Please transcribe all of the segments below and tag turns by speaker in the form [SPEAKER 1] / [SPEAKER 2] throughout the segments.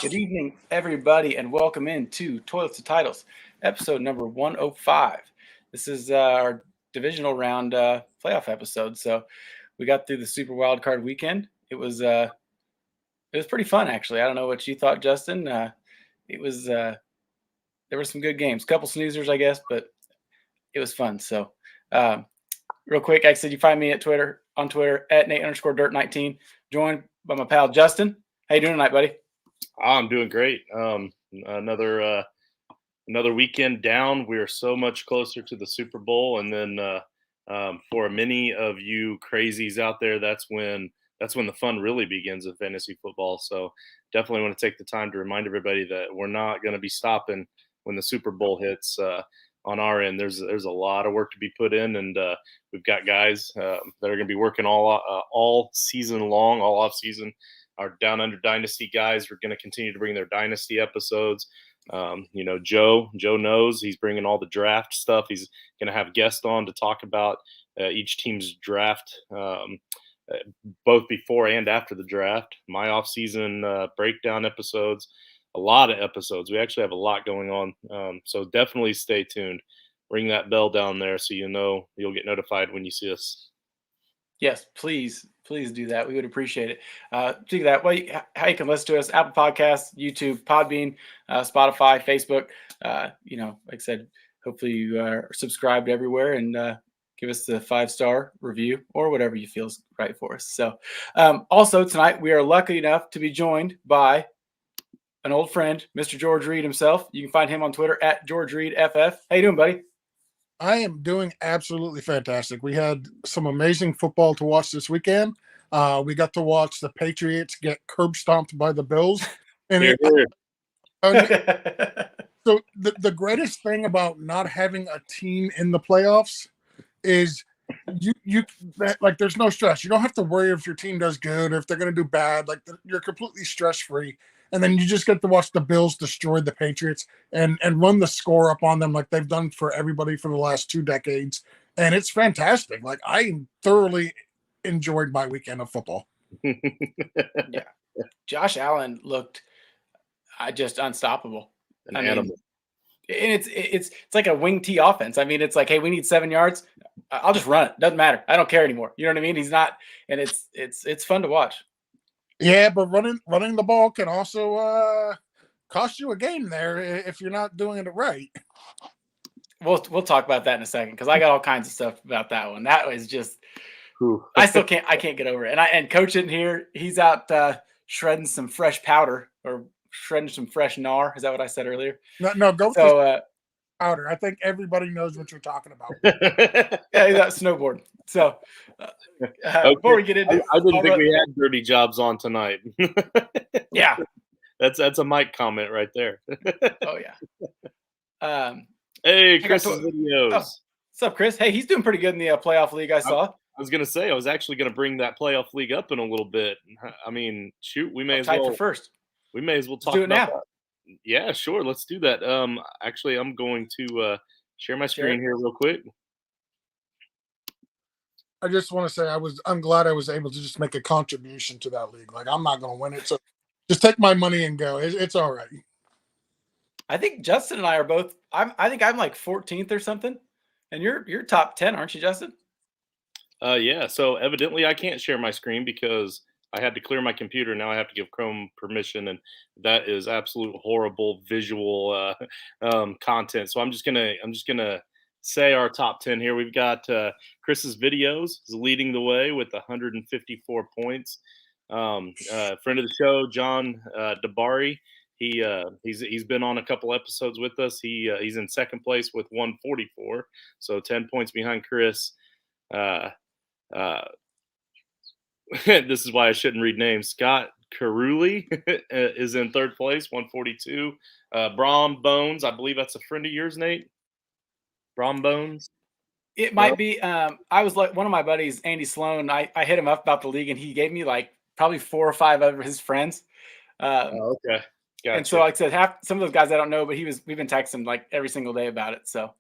[SPEAKER 1] Good evening, everybody, and welcome into Toilets to Titles, episode number 105. This is our divisional round playoff episode. So we got through the Super Wild Card weekend. It was pretty fun, actually. I don't know what you thought, Justin. It was there were some good games, couple snoozers, I guess, but it was fun. So real quick, like I said, you find me on Twitter at Nate_Dirt19, joined by my pal Justin. How you doing tonight, buddy?
[SPEAKER 2] I'm doing great. Another weekend down. We are so much closer to the Super Bowl, and then for many of you crazies out there, that's when the fun really begins in fantasy football. So definitely want to take the time to remind everybody that we're not going to be stopping when the Super Bowl hits. On our end, there's a lot of work to be put in, and we've got guys that are going to be working all season long, all off season. Our Down Under Dynasty guys are going to continue to bring their Dynasty episodes. Joe knows he's bringing all the draft stuff. He's going to have guests on to talk about each team's draft, both before and after the draft. My off-season breakdown episodes, a lot of episodes. We actually have a lot going on. So definitely stay tuned. Ring that bell down there so you'll get notified when you see us.
[SPEAKER 1] Yes, please do that. We would appreciate it. Do that. Well, how you can listen to us: Apple Podcasts, YouTube, Podbean, Spotify, Facebook. Like I said, hopefully you are subscribed everywhere and give us the 5-star review or whatever you feel is right for us. So, also tonight we are lucky enough to be joined by an old friend, Mr. George Reed himself. You can find him on Twitter at GeorgeReedFF. How you doing, buddy?
[SPEAKER 3] I am doing absolutely fantastic. We had some amazing football to watch this weekend. We got to watch the Patriots get curb stomped by the Bills. And so the greatest thing about not having a team in the playoffs is there's no stress. You don't have to worry if your team does good or if they're going to do bad. You're completely stress-free. And then you just get to watch the Bills destroy the Patriots and run the score up on them like they've done for everybody for the last 2 decades. And it's fantastic. I thoroughly enjoyed my weekend of football.
[SPEAKER 1] Yeah. Josh Allen looked just unstoppable.
[SPEAKER 2] Animal.
[SPEAKER 1] And it's like a wing T offense. I mean, it's like, hey, we need 7 yards. I'll just run it. Doesn't matter. I don't care anymore. You know what I mean? He's not, and it's fun to watch.
[SPEAKER 3] Yeah, but running the ball can also cost you a game there if you're not doing it right.
[SPEAKER 1] We'll talk about that in a second because I got all kinds of stuff about that one. That was just I can't get over it. And Coach isn't here. He's out shredding some fresh powder or shredding some fresh gnar. Is that what I said earlier?
[SPEAKER 3] No, go for powder. I think everybody knows what you're talking about.
[SPEAKER 1] Yeah, he's out snowboarding. So before we get into
[SPEAKER 2] I didn't think we had dirty jobs on tonight.
[SPEAKER 1] Yeah.
[SPEAKER 2] That's a Mike comment right there.
[SPEAKER 1] Oh yeah.
[SPEAKER 2] Hey, Chris's videos.
[SPEAKER 1] What's up, Chris? Hey, he's doing pretty good in the playoff league. I saw.
[SPEAKER 2] I was gonna say I was actually gonna bring that playoff league up in a little bit. I mean, shoot, we may as well
[SPEAKER 1] for first.
[SPEAKER 2] We may as well talk
[SPEAKER 1] do it
[SPEAKER 2] about
[SPEAKER 1] now.
[SPEAKER 2] That. Yeah, sure. Let's do that. Actually, I'm going to share my screen here real quick.
[SPEAKER 3] I just want to say I'm glad I was able to just make a contribution to that league. I'm not going to win it, so just take my money and go. It's all right.
[SPEAKER 1] I think Justin and I are both. I think I'm like 14th or something, and you're top 10, aren't you, Justin?
[SPEAKER 2] Yeah. So evidently, I can't share my screen because I had to clear my computer. Now I have to give Chrome permission, and that is absolute horrible visual content. So I'm just gonna say our top 10 here. We've got Chris's videos is leading the way with 154 points. Friend of the show, John Dabari. He's been on a couple episodes with us. He's in second place with 144, so 10 points behind Chris. This is why I shouldn't read names. Scott Caruli is in third place, 142. Brom Bones, I believe that's a friend of yours, Nate. Brom Bones.
[SPEAKER 1] It might be. I was like one of my buddies, Andy Sloan. I hit him up about the league, and he gave me like probably 4 or 5 of his friends.
[SPEAKER 2] Okay. Gotcha.
[SPEAKER 1] And so, like I said, some of those guys I don't know, but we've been texting like every single day about it. So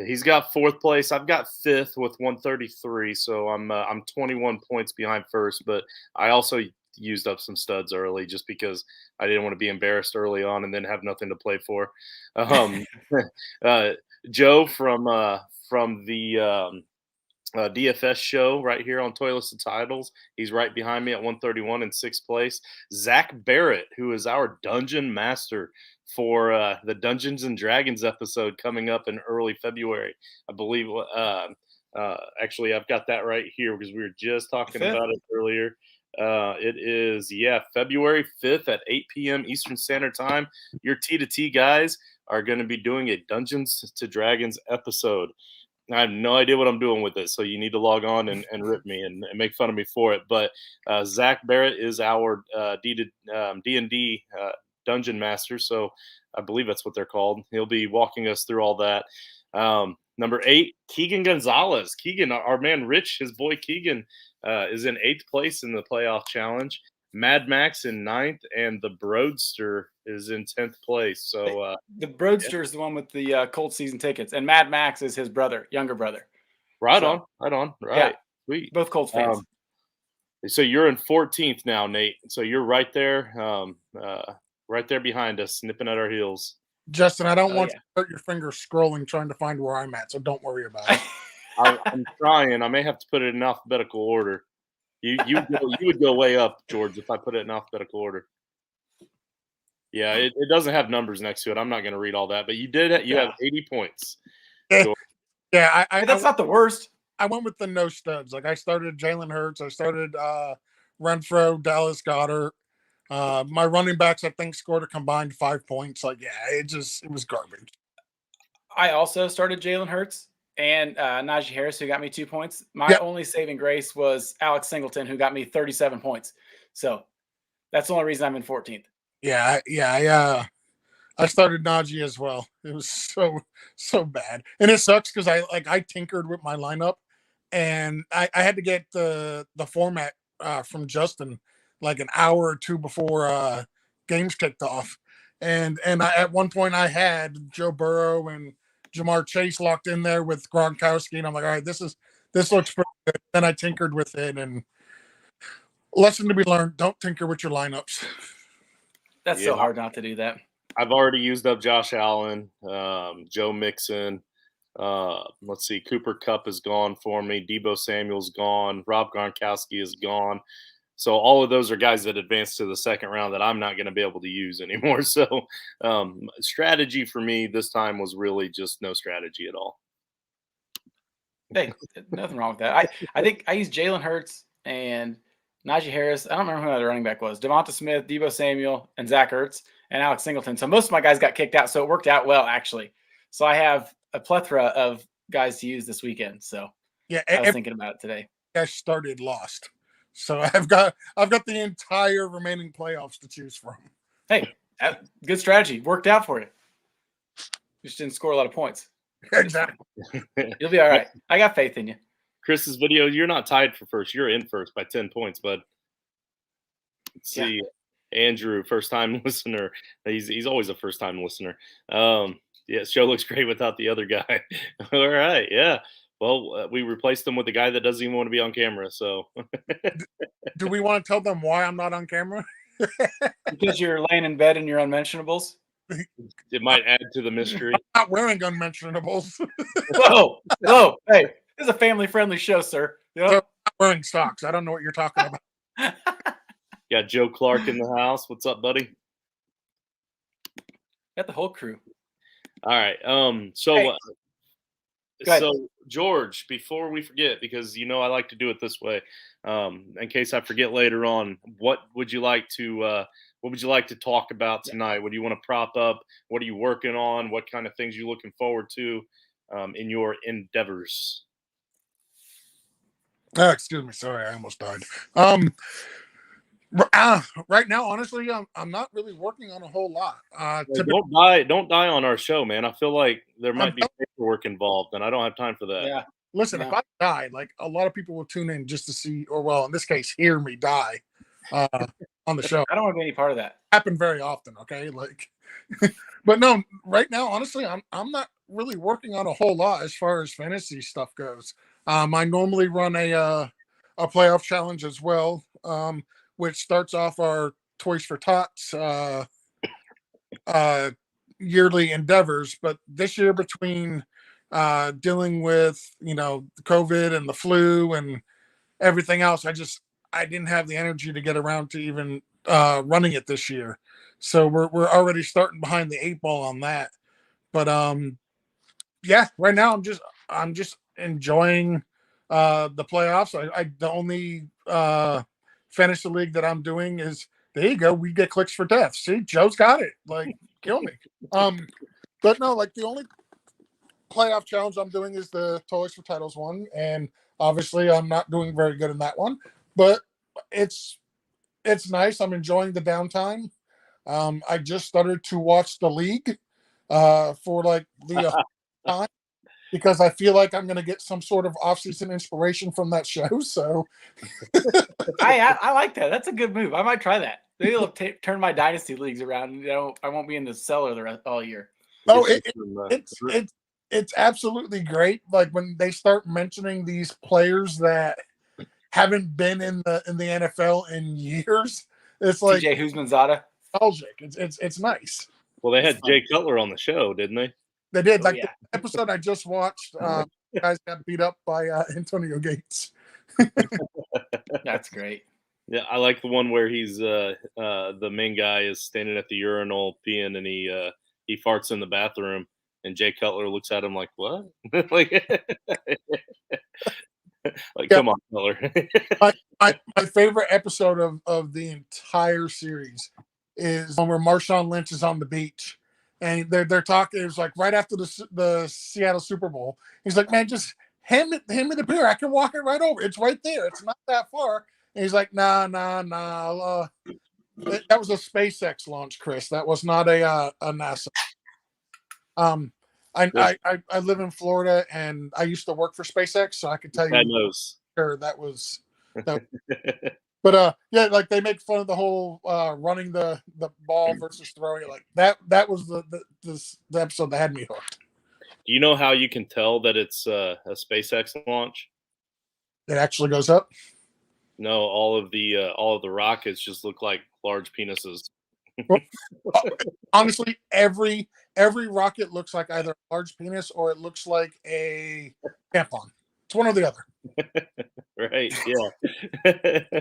[SPEAKER 2] he's got 4th place. I've got 5th with 133, so I'm 21 points behind first. But I also used up some studs early just because I didn't want to be embarrassed early on and then have nothing to play for. Joe from the DFS show right here on Toilets and Titles. He's right behind me at 131 in 6th place. Zach Barrett, who is our dungeon master for the Dungeons and Dragons episode coming up in early February, I believe. Actually, I've got that right here because we were just talking about it earlier. It is, February 5th at 8 p.m. Eastern Standard Time. Your T2T guys are going to be doing a Dungeons to Dragons episode. I have no idea what I'm doing with it, so you need to log on and rip me and make fun of me for it. But Zach Barrett is our D&D dungeon master, so I believe that's what they're called. He'll be walking us through all that. Number 8, Keegan Gonzalez. Keegan, our man Rich, his boy Keegan, is in 8th place in the playoff challenge. Mad Max in 9th, and the Broadster is in 10th place. So
[SPEAKER 1] the Broadster is the one with the Colts season tickets, and Mad Max is his brother, younger brother.
[SPEAKER 2] Right on. Right.
[SPEAKER 1] Yeah,
[SPEAKER 2] sweet.
[SPEAKER 1] Both Colts fans.
[SPEAKER 2] So you're in 14th now, Nate. So you're right there, right there behind us, nipping at our heels.
[SPEAKER 3] Justin, I don't want you to hurt your fingers scrolling trying to find where I'm at, so don't worry about it.
[SPEAKER 2] I'm trying. I may have to put it in alphabetical order. You would go way up, George, if I put it in alphabetical order. Yeah, it doesn't have numbers next to it. I'm not going to read all that, but you have 80 points.
[SPEAKER 3] Yeah,
[SPEAKER 1] that's not the worst.
[SPEAKER 3] I went with the no studs. Like I started Jalen Hurts, I started Renfro, Dallas Goedert. My running backs, I think, scored a combined 5 points. Like, it was garbage.
[SPEAKER 1] I also started Jalen Hurts and Najee Harris, who got me 2 points. My only saving grace was Alex Singleton, who got me 37 points. So that's the only reason I'm in 14th.
[SPEAKER 3] Yeah. I started Najee as well. It was so bad, and it sucks because I tinkered with my lineup, and I had to get the format from Justin like an hour or two before games kicked off, and at one point I had Joe Burrow and Jamar Chase locked in there with Gronkowski, and I'm like, all right, this looks pretty good. Then I tinkered with it, and lesson to be learned: don't tinker with your lineups.
[SPEAKER 1] That's so hard not to do that.
[SPEAKER 2] I've already used up Josh Allen, Joe Mixon. Let's see, Cooper Kupp is gone for me. Deebo Samuel's gone. Rob Gronkowski is gone. So all of those are guys that advanced to the second round that I'm not going to be able to use anymore. So strategy for me this time was really just no strategy at all.
[SPEAKER 1] Hey, nothing wrong with that. I think I used Jalen Hurts and Najee Harris. I don't remember who the running back was. Devonta Smith, Deebo Samuel, and Zach Ertz, and Alex Singleton. So most of my guys got kicked out, so it worked out well, actually. So I have a plethora of guys to use this weekend. So I was thinking about it today.
[SPEAKER 3] I started lost. So I've got the entire remaining playoffs to choose from.
[SPEAKER 1] Hey, good strategy. Worked out for you. Just didn't score a lot of points.
[SPEAKER 3] Exactly.
[SPEAKER 1] You'll be all right. I got faith in you.
[SPEAKER 2] Chris's video, you're not tied for first. You're in first by 10 points, bud. Let's see. Andrew, first-time listener. He's always a first-time listener. Show looks great without the other guy. All right, yeah. Well, we replaced him with a guy that doesn't even want to be on camera. So,
[SPEAKER 3] do we want to tell them why I'm not on camera?
[SPEAKER 1] Because you're laying in bed and you're unmentionables.
[SPEAKER 2] It might add to the mystery.
[SPEAKER 3] I'm not wearing unmentionables.
[SPEAKER 1] Whoa! Hey, this is a family-friendly show, sir.
[SPEAKER 3] Yep. So I'm not wearing socks. I don't know what you're talking about.
[SPEAKER 2] Got Joe Clark in the house. What's up, buddy?
[SPEAKER 1] Got the whole crew.
[SPEAKER 2] All right. So George, before we forget, because I like to do it this way, in case I forget later on, what would you like to talk about tonight? What do you want to prop up? What are you working on? What kind of things are you looking forward to in your endeavors?
[SPEAKER 3] Excuse me. Sorry, I almost died. Right now, honestly, I'm not really working on a whole lot.
[SPEAKER 2] Don't die on our show, man. I feel like there might be paperwork involved, and I don't have time for that.
[SPEAKER 1] Yeah.
[SPEAKER 3] Listen, if I die, like a lot of people will tune in just to see, or well, in this case, hear me die. on the show.
[SPEAKER 1] I don't want to be any part of that.
[SPEAKER 3] Happen very often, okay? Like, but no, right now, honestly, I'm not really working on a whole lot as far as fantasy stuff goes. I normally run a playoff challenge as well, which starts off our Toys for Tots yearly endeavors. But this year, between dealing with COVID and the flu and everything else, I didn't have the energy to get around to even running it this year. So we're already starting behind the 8 ball on that. But yeah, right now I'm just enjoying the playoffs. The only fantasy league that I'm doing is, there you go, we get clicks for death. See, Joe's got it. Like, kill me. But no, like, the only playoff challenge I'm doing is the Toys for Titles one, and obviously I'm not doing very good in that one, but it's nice. I'm enjoying the downtime. I just started to watch the league for like the time, because I feel like I'm going to get some sort of off-season inspiration from that show. So
[SPEAKER 1] I like that. That's a good move. I might try that. Maybe it'll turn my dynasty leagues around. I won't be in the cellar all year.
[SPEAKER 3] Oh, it's absolutely great. Like, when they start mentioning these players that haven't been in the NFL in years, it's like
[SPEAKER 1] TJ Husmanzada.
[SPEAKER 3] nostalgic. It's nice.
[SPEAKER 2] Well, they had Jay Cutler on the show, didn't they?
[SPEAKER 3] They did. The episode I just watched, guys got beat up by Antonio Gates.
[SPEAKER 1] That's great.
[SPEAKER 2] Yeah, I like the one where he's the main guy is standing at the urinal peeing, and he farts in the bathroom, and Jay Cutler looks at him like, "What?" like, come on, Cutler.
[SPEAKER 3] my favorite episode of the entire series is one where Marshawn Lynch is on the beach, and they're talking. It was like right after the Seattle Super Bowl. He's like, "Man, just hand me the beer. I can walk it right over. It's right there. It's not that far." And he's like, "Nah. That was a SpaceX launch, Chris. That was not a NASA." I live in Florida, and I used to work for SpaceX, so I can tell you.
[SPEAKER 2] God knows.
[SPEAKER 3] Sure, that was. But yeah, like, they make fun of the whole running the ball versus throwing it. Like, that was the episode that had me hooked.
[SPEAKER 2] Do you know how you can tell that it's a SpaceX launch?
[SPEAKER 3] It actually goes up.
[SPEAKER 2] No, all of the rockets just look like large penises.
[SPEAKER 3] Well, honestly, every rocket looks like either a large penis or it looks like a tampon. It's one or the other.
[SPEAKER 2] Right. Yeah.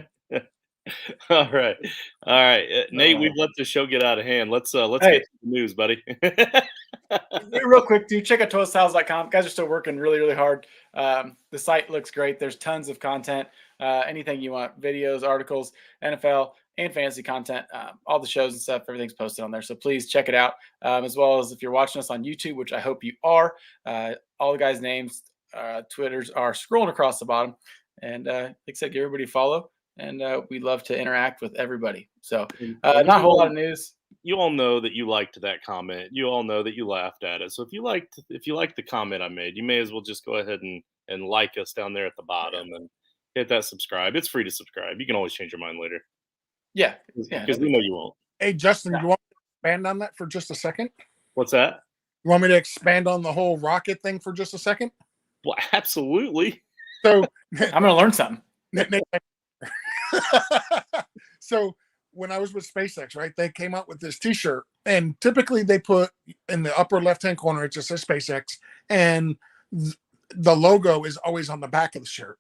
[SPEAKER 2] All right. Nate, we've let the show get out of hand. Let's get to the news, buddy.
[SPEAKER 1] Real quick, dude, check out toilstyles.com. Guys are still working really, really hard. The site looks great. There's tons of content. Anything you want, videos, articles, NFL, and fantasy content, all the shows and stuff, everything's posted on there. So please check it out. As well as if you're watching us on YouTube, which I hope you are, all the guys' names, Twitters are scrolling across the bottom. And like I said, give everybody a follow. And we love to interact with everybody. So not a whole lot of news.
[SPEAKER 2] You all know that you liked that comment. You all know that you laughed at it. So if you liked the comment I made, you may as well just go ahead and like us down there at the bottom and hit that subscribe. It's free to subscribe. You can always change your mind later.
[SPEAKER 1] Yeah.
[SPEAKER 2] Because we know you won't.
[SPEAKER 3] Hey, Justin, you want me to expand on that for just a second?
[SPEAKER 2] What's that?
[SPEAKER 3] You want me to expand on the whole rocket thing for just a second?
[SPEAKER 2] Well, absolutely.
[SPEAKER 3] So
[SPEAKER 1] I'm going to learn something.
[SPEAKER 3] So when I was with SpaceX, right, they came out with this T-shirt, and typically they put in the upper left-hand corner, it just says SpaceX, and the logo is always on the back of the shirt.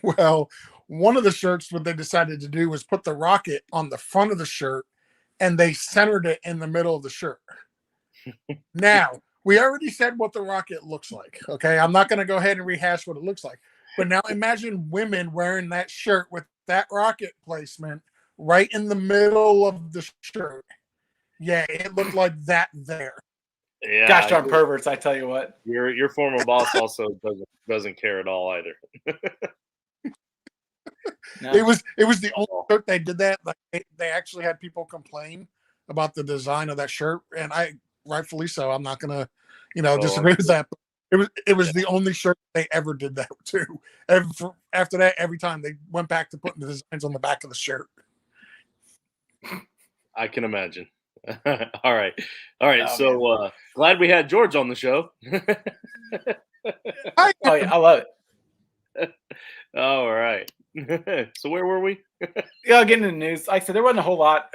[SPEAKER 3] Well, one of the shirts, what they decided to do was put the rocket on the front of the shirt, and they centered it in the middle of the shirt. Now, we already said what the rocket looks like, okay? I'm not going to go ahead and rehash what it looks like. But now imagine women wearing that shirt with that rocket placement right in the middle of the shirt. Yeah, it looked like that there.
[SPEAKER 2] Yeah,
[SPEAKER 1] gosh darn perverts, I tell you what.
[SPEAKER 2] Your former boss also doesn't care at all either.
[SPEAKER 3] No. It was the only shirt they did that. Like, they actually had people complain about the design of that shirt, and I rightfully so. I'm not gonna, disagree with that. But it was the only shirt they ever did that to. After that, every time they went back to putting the designs on the back of the shirt.
[SPEAKER 2] I can imagine. All right.
[SPEAKER 1] Oh,
[SPEAKER 2] So glad we had George on the show.
[SPEAKER 3] I
[SPEAKER 1] Oh yeah, I love it.
[SPEAKER 2] All right. So where were we?
[SPEAKER 1] Yeah, getting into the news. Like I said, there wasn't a whole lot.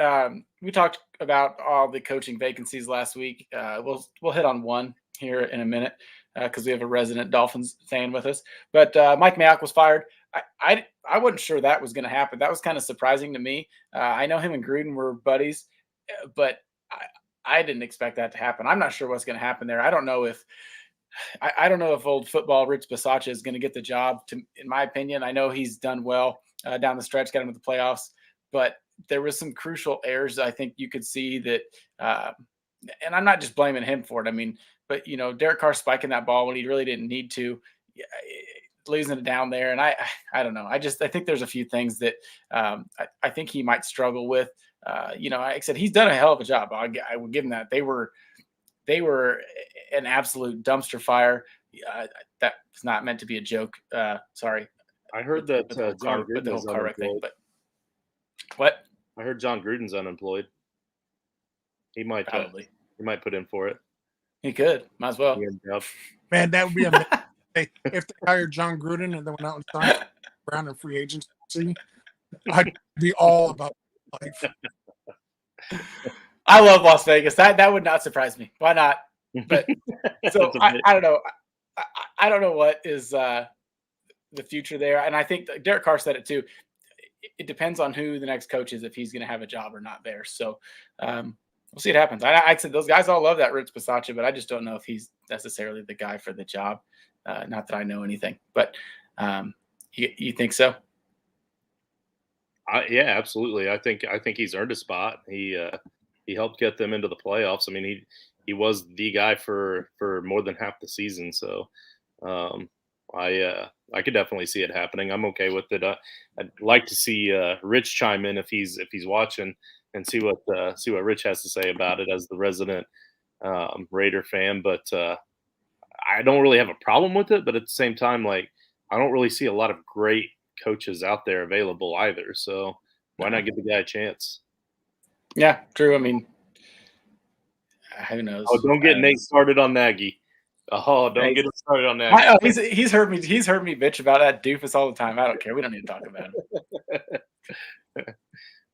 [SPEAKER 1] We talked about all the coaching vacancies last week. We'll hit on one here in a minute because we have a resident Dolphins fan with us. But Mike Mayock was fired. I wasn't sure that was going to happen. That was kind of surprising to me. I know him and Gruden were buddies, but I didn't expect that to happen. I'm not sure what's going to happen there. I don't know if old football Rich Bisaccia is going to get the job. In my opinion, I know he's done well down the stretch, got him to the playoffs, but there was some crucial errors. I think you could see that, and I'm not just blaming him for it. I mean, but Derek Carr spiking that ball when he really didn't need to, losing it down there, and I don't know. I think there's a few things that I think he might struggle with. Like I said, he's done a hell of a job. I would give him that. They were an absolute dumpster fire. That's not meant to be a joke. Sorry.
[SPEAKER 2] I heard that John
[SPEAKER 1] with the
[SPEAKER 2] Gruden
[SPEAKER 1] whole
[SPEAKER 2] is
[SPEAKER 1] car wreck thing.
[SPEAKER 2] unemployed.
[SPEAKER 1] But what?
[SPEAKER 2] I heard John Gruden's unemployed. He might
[SPEAKER 1] Probably.
[SPEAKER 2] he might put in for it.
[SPEAKER 1] He could. Might as well.
[SPEAKER 3] Man, that would be amazing. If they hired John Gruden and then went out and signed Brown in free agency, I'd be all about life.
[SPEAKER 1] I love Las Vegas. That would not surprise me. Why not? But so I don't know. I don't know what is the future there. And I think Derek Carr said it too. It depends on who the next coach is, if he's going to have a job or not there. So we'll see what happens. I said those guys all love that Rich Bisaccia, but I just don't know if he's necessarily the guy for the job. Not that I know anything, but you think so?
[SPEAKER 2] Yeah, absolutely. I think he's earned a spot. He helped get them into the playoffs. I mean, he was the guy for more than half the season. So I could definitely see it happening. I'm okay with it. I'd like to see Rich chime in if he's watching and see what Rich has to say about it as the resident Raider fan. But I don't really have a problem with it. But at the same time, like, I don't really see a lot of great coaches out there available either. So why not give the guy a chance?
[SPEAKER 1] Yeah, true. I mean, who knows?
[SPEAKER 2] Oh, don't get Nate started on Nagy. Oh, don't get him started on Nagy.
[SPEAKER 1] He's heard me bitch about that doofus all the time. I don't care. We don't need to talk about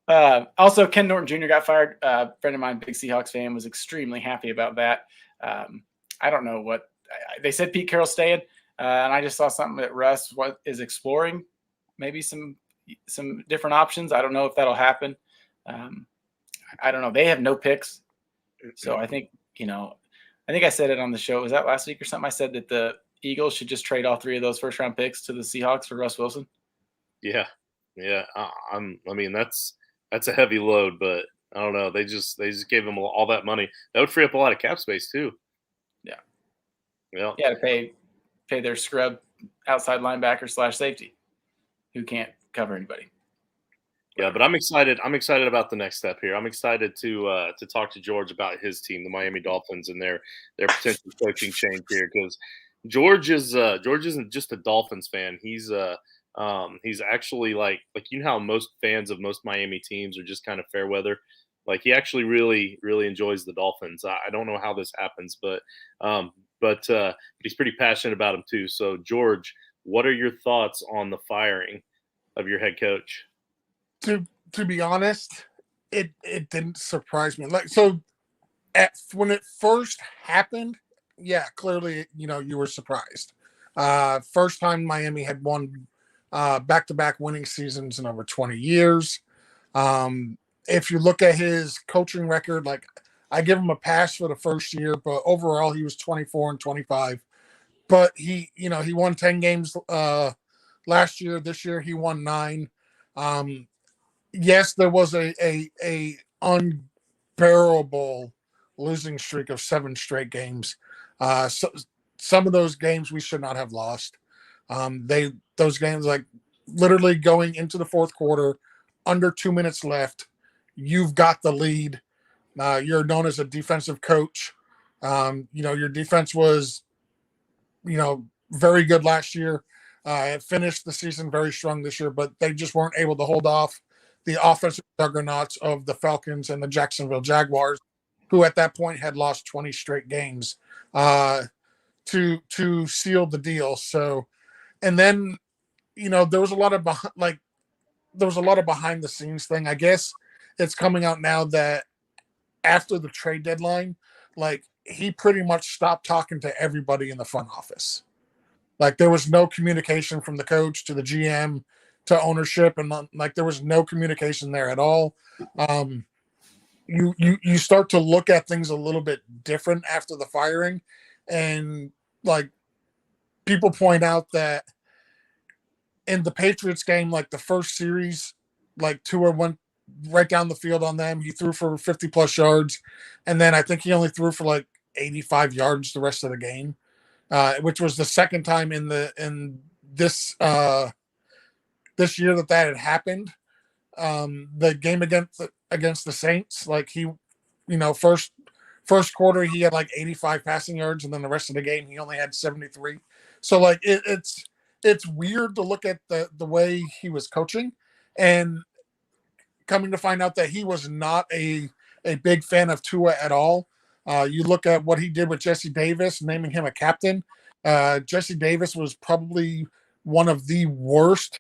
[SPEAKER 1] him. Also, Ken Norton Jr. got fired. A friend of mine, big Seahawks fan, was extremely happy about that. I don't know what they said. Pete Carroll's staying, and I just saw something that Russ is exploring maybe some different options. I don't know if that'll happen. I don't know. They have no picks, so I think I said it on the show. Was that last week or something? I said that the Eagles should just trade all 3 of those first round picks to the Seahawks for Russ Wilson.
[SPEAKER 2] Yeah. I mean, that's a heavy load, but I don't know. They just gave them all that money. That would free up a lot of cap space too. Yeah.
[SPEAKER 1] Yeah, to pay their scrub outside linebacker / safety who can't cover anybody.
[SPEAKER 2] Yeah, but I'm excited. I'm excited about the next step here. I'm excited to talk to George about his team, the Miami Dolphins, and their potential coaching change here, because George isn't just a Dolphins fan. He's actually like how most fans of most Miami teams are just kind of fair weather. Like, he actually really, really enjoys the Dolphins. I don't know how this happens, but he's pretty passionate about them too. So, George, what are your thoughts on the firing of your head coach?
[SPEAKER 3] To be honest, it didn't surprise me. When it first happened, yeah, clearly, you were surprised. First time Miami had won back-to-back winning seasons in over 20 years. If you look at his coaching record, like, I give him a pass for the first year, but overall he was 24-25. But he won 10 games last year. This year he won 9. Yes, there was a unbearable losing streak of 7 straight games. So some of those games we should not have lost. Those games, like, literally going into the fourth quarter, under 2 minutes left, you've got the lead. You're known as a defensive coach. Your defense was, very good last year. It finished the season very strong this year, but they just weren't able to hold off the offensive juggernauts of the Falcons and the Jacksonville Jaguars, who at that point had lost 20 straight games to seal the deal. So, and then there was a lot of behind the scenes thing. I guess it's coming out now that after the trade deadline, like he pretty much stopped talking to everybody in the front office. Like there was no communication from the coach to the GM to ownership, and like there was no communication there at all. You start to look at things a little bit different after the firing, and like people point out that in the Patriots game, like the first series, like Tua went right down the field on them. He threw for 50 plus yards, and then I think he only threw for like 85 yards the rest of the game, which was the second time in this year that had happened. The game against the Saints, like he, first quarter he had like 85 passing yards, and then the rest of the game he only had 73. So like it's weird to look at the way he was coaching, and coming to find out that he was not a big fan of Tua at all. You look at what he did with Jesse Davis, naming him a captain. Jesse Davis was probably one of the worst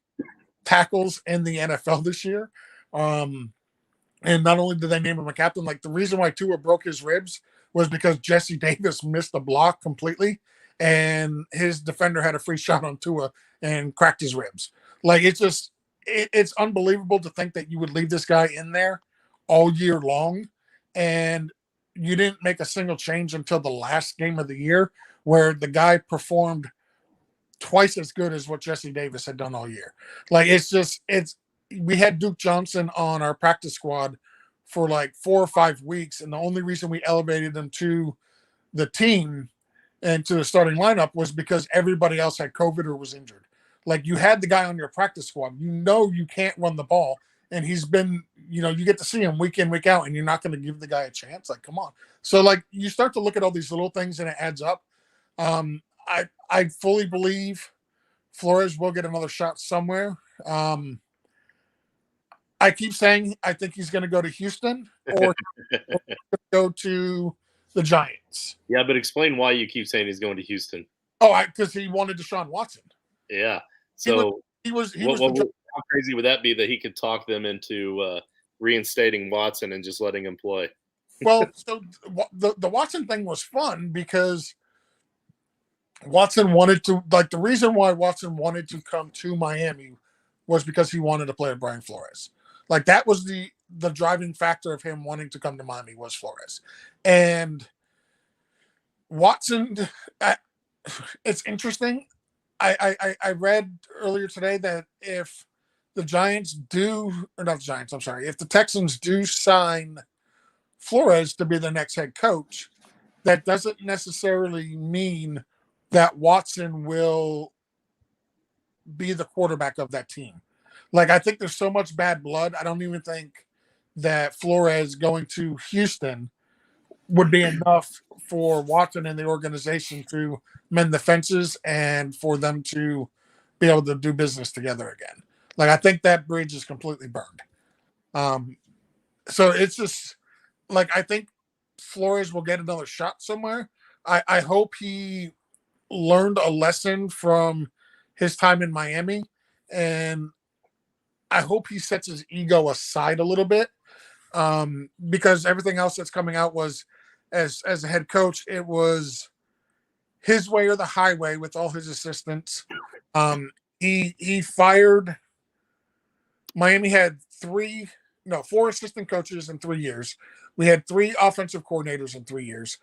[SPEAKER 3] tackles in the NFL this year. And not only did they name him a captain, like the reason why Tua broke his ribs was because Jesse Davis missed a block completely, and his defender had a free shot on Tua and cracked his ribs. Like it's unbelievable to think that you would leave this guy in there all year long, and you didn't make a single change until the last game of the year, where the guy performed twice as good as what Jesse Davis had done all year. Like we had Duke Johnson on our practice squad for like 4 or 5 weeks, and the only reason we elevated him to the team and to the starting lineup was because everybody else had COVID or was injured. Like you had the guy on your practice squad, you can't run the ball, and he's been, you get to see him week in, week out, and you're not going to give the guy a chance. Like, come on. So like you start to look at all these little things and it adds up. I fully believe Flores will get another shot somewhere. I keep saying I think he's going to go to Houston or go to the Giants.
[SPEAKER 2] Yeah, but explain why you keep saying he's going to Houston.
[SPEAKER 3] Oh, because he wanted Deshaun Watson.
[SPEAKER 2] Yeah. So
[SPEAKER 3] he was
[SPEAKER 2] how crazy would that be that he could talk them into reinstating Watson and just letting him play?
[SPEAKER 3] Well, so the Watson thing was fun because Watson wanted to, like, the reason why Watson wanted to come to Miami was because he wanted to play with Brian Flores. Like that was the driving factor of him wanting to come to Miami was Flores. And Watson, it's interesting. I read earlier today that if the if the Texans do sign Flores to be the next head coach, that doesn't necessarily mean that Watson will be the quarterback of that team. Like, I think there's so much bad blood. I don't even think that Flores going to Houston would be enough for Watson and the organization to mend the fences and for them to be able to do business together again. Like, I think that bridge is completely burned. So it's just like, I think Flores will get another shot somewhere. I hope he learned a lesson from his time in Miami, and I hope he sets his ego aside a little bit, because everything else that's coming out was, as a head coach, it was his way or the highway with all his assistants. He fired. Miami had 4 assistant coaches in 3 years. We had 3 offensive coordinators in 3 years.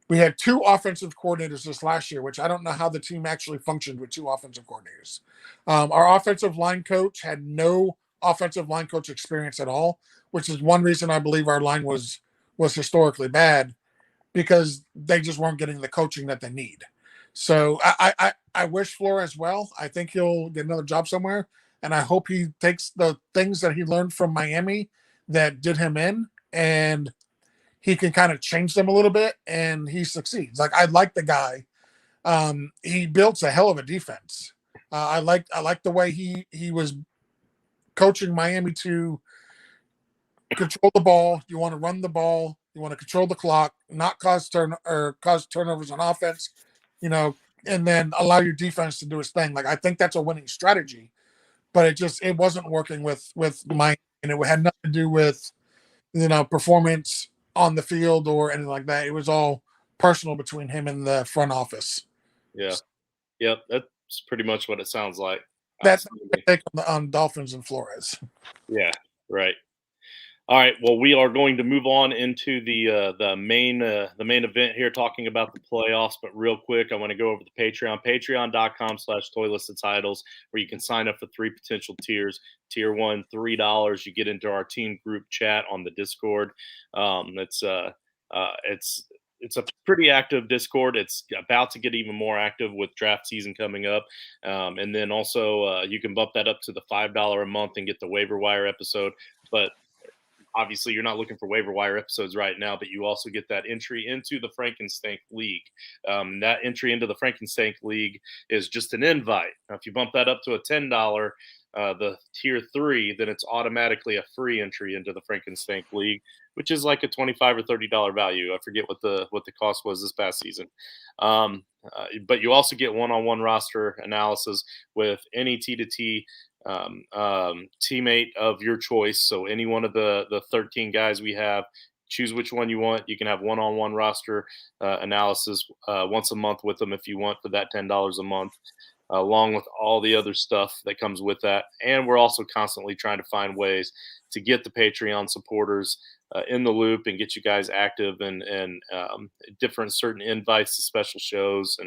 [SPEAKER 3] We had 2 offensive coordinators this last year, which I don't know how the team actually functioned with 2 offensive coordinators. Our offensive line coach had no offensive line coach experience at all, which is one reason I believe our line was historically bad, because they just weren't getting the coaching that they need. So I wish Flores well. I think he'll get another job somewhere, and I hope he takes the things that he learned from Miami that did him in, and he can kind of change them a little bit, and he succeeds. Like, I like the guy. He builds a hell of a defense. I like the way he was coaching Miami to control the ball. You want to run the ball. You want to control the clock, not cause turnovers on offense, and then allow your defense to do its thing. Like, I think that's a winning strategy, but it wasn't working with Mike, and it had nothing to do with performance on the field or anything like that. It was all personal between him and the front office.
[SPEAKER 2] Yeah. Yep. That's pretty much what it sounds like.
[SPEAKER 3] That's my take on Dolphins and Flores.
[SPEAKER 2] Yeah. Right. All right. Well, we are going to move on into the main event here, talking about the playoffs. But real quick, I want to go over the Patreon, patreon.com/toilets-to-titles, where you can sign up for 3 potential tiers. Tier 1, $3. You get into our team group chat on the Discord. It's a pretty active Discord. It's about to get even more active with draft season coming up. And then also you can bump that up to the $5 a month and get the waiver wire episode. But obviously, you're not looking for waiver wire episodes right now, but you also get that entry into the Frankenstank League. That entry into the Frankenstank League is just an invite. Now, if you bump that up to a $10, the tier 3, then it's automatically a free entry into the Frankenstank League, which is like a $25 or $30 value. I forget what the cost was this past season. But you also get one-on-one roster analysis with any T2T teammate of your choice. So any one of the 13 guys we have, choose which one you want. You can have one-on-one roster analysis once a month with them if you want, for that $10 a month, along with all the other stuff that comes with that. And we're also constantly trying to find ways to get the Patreon supporters in the loop and get you guys active and different certain invites to special shows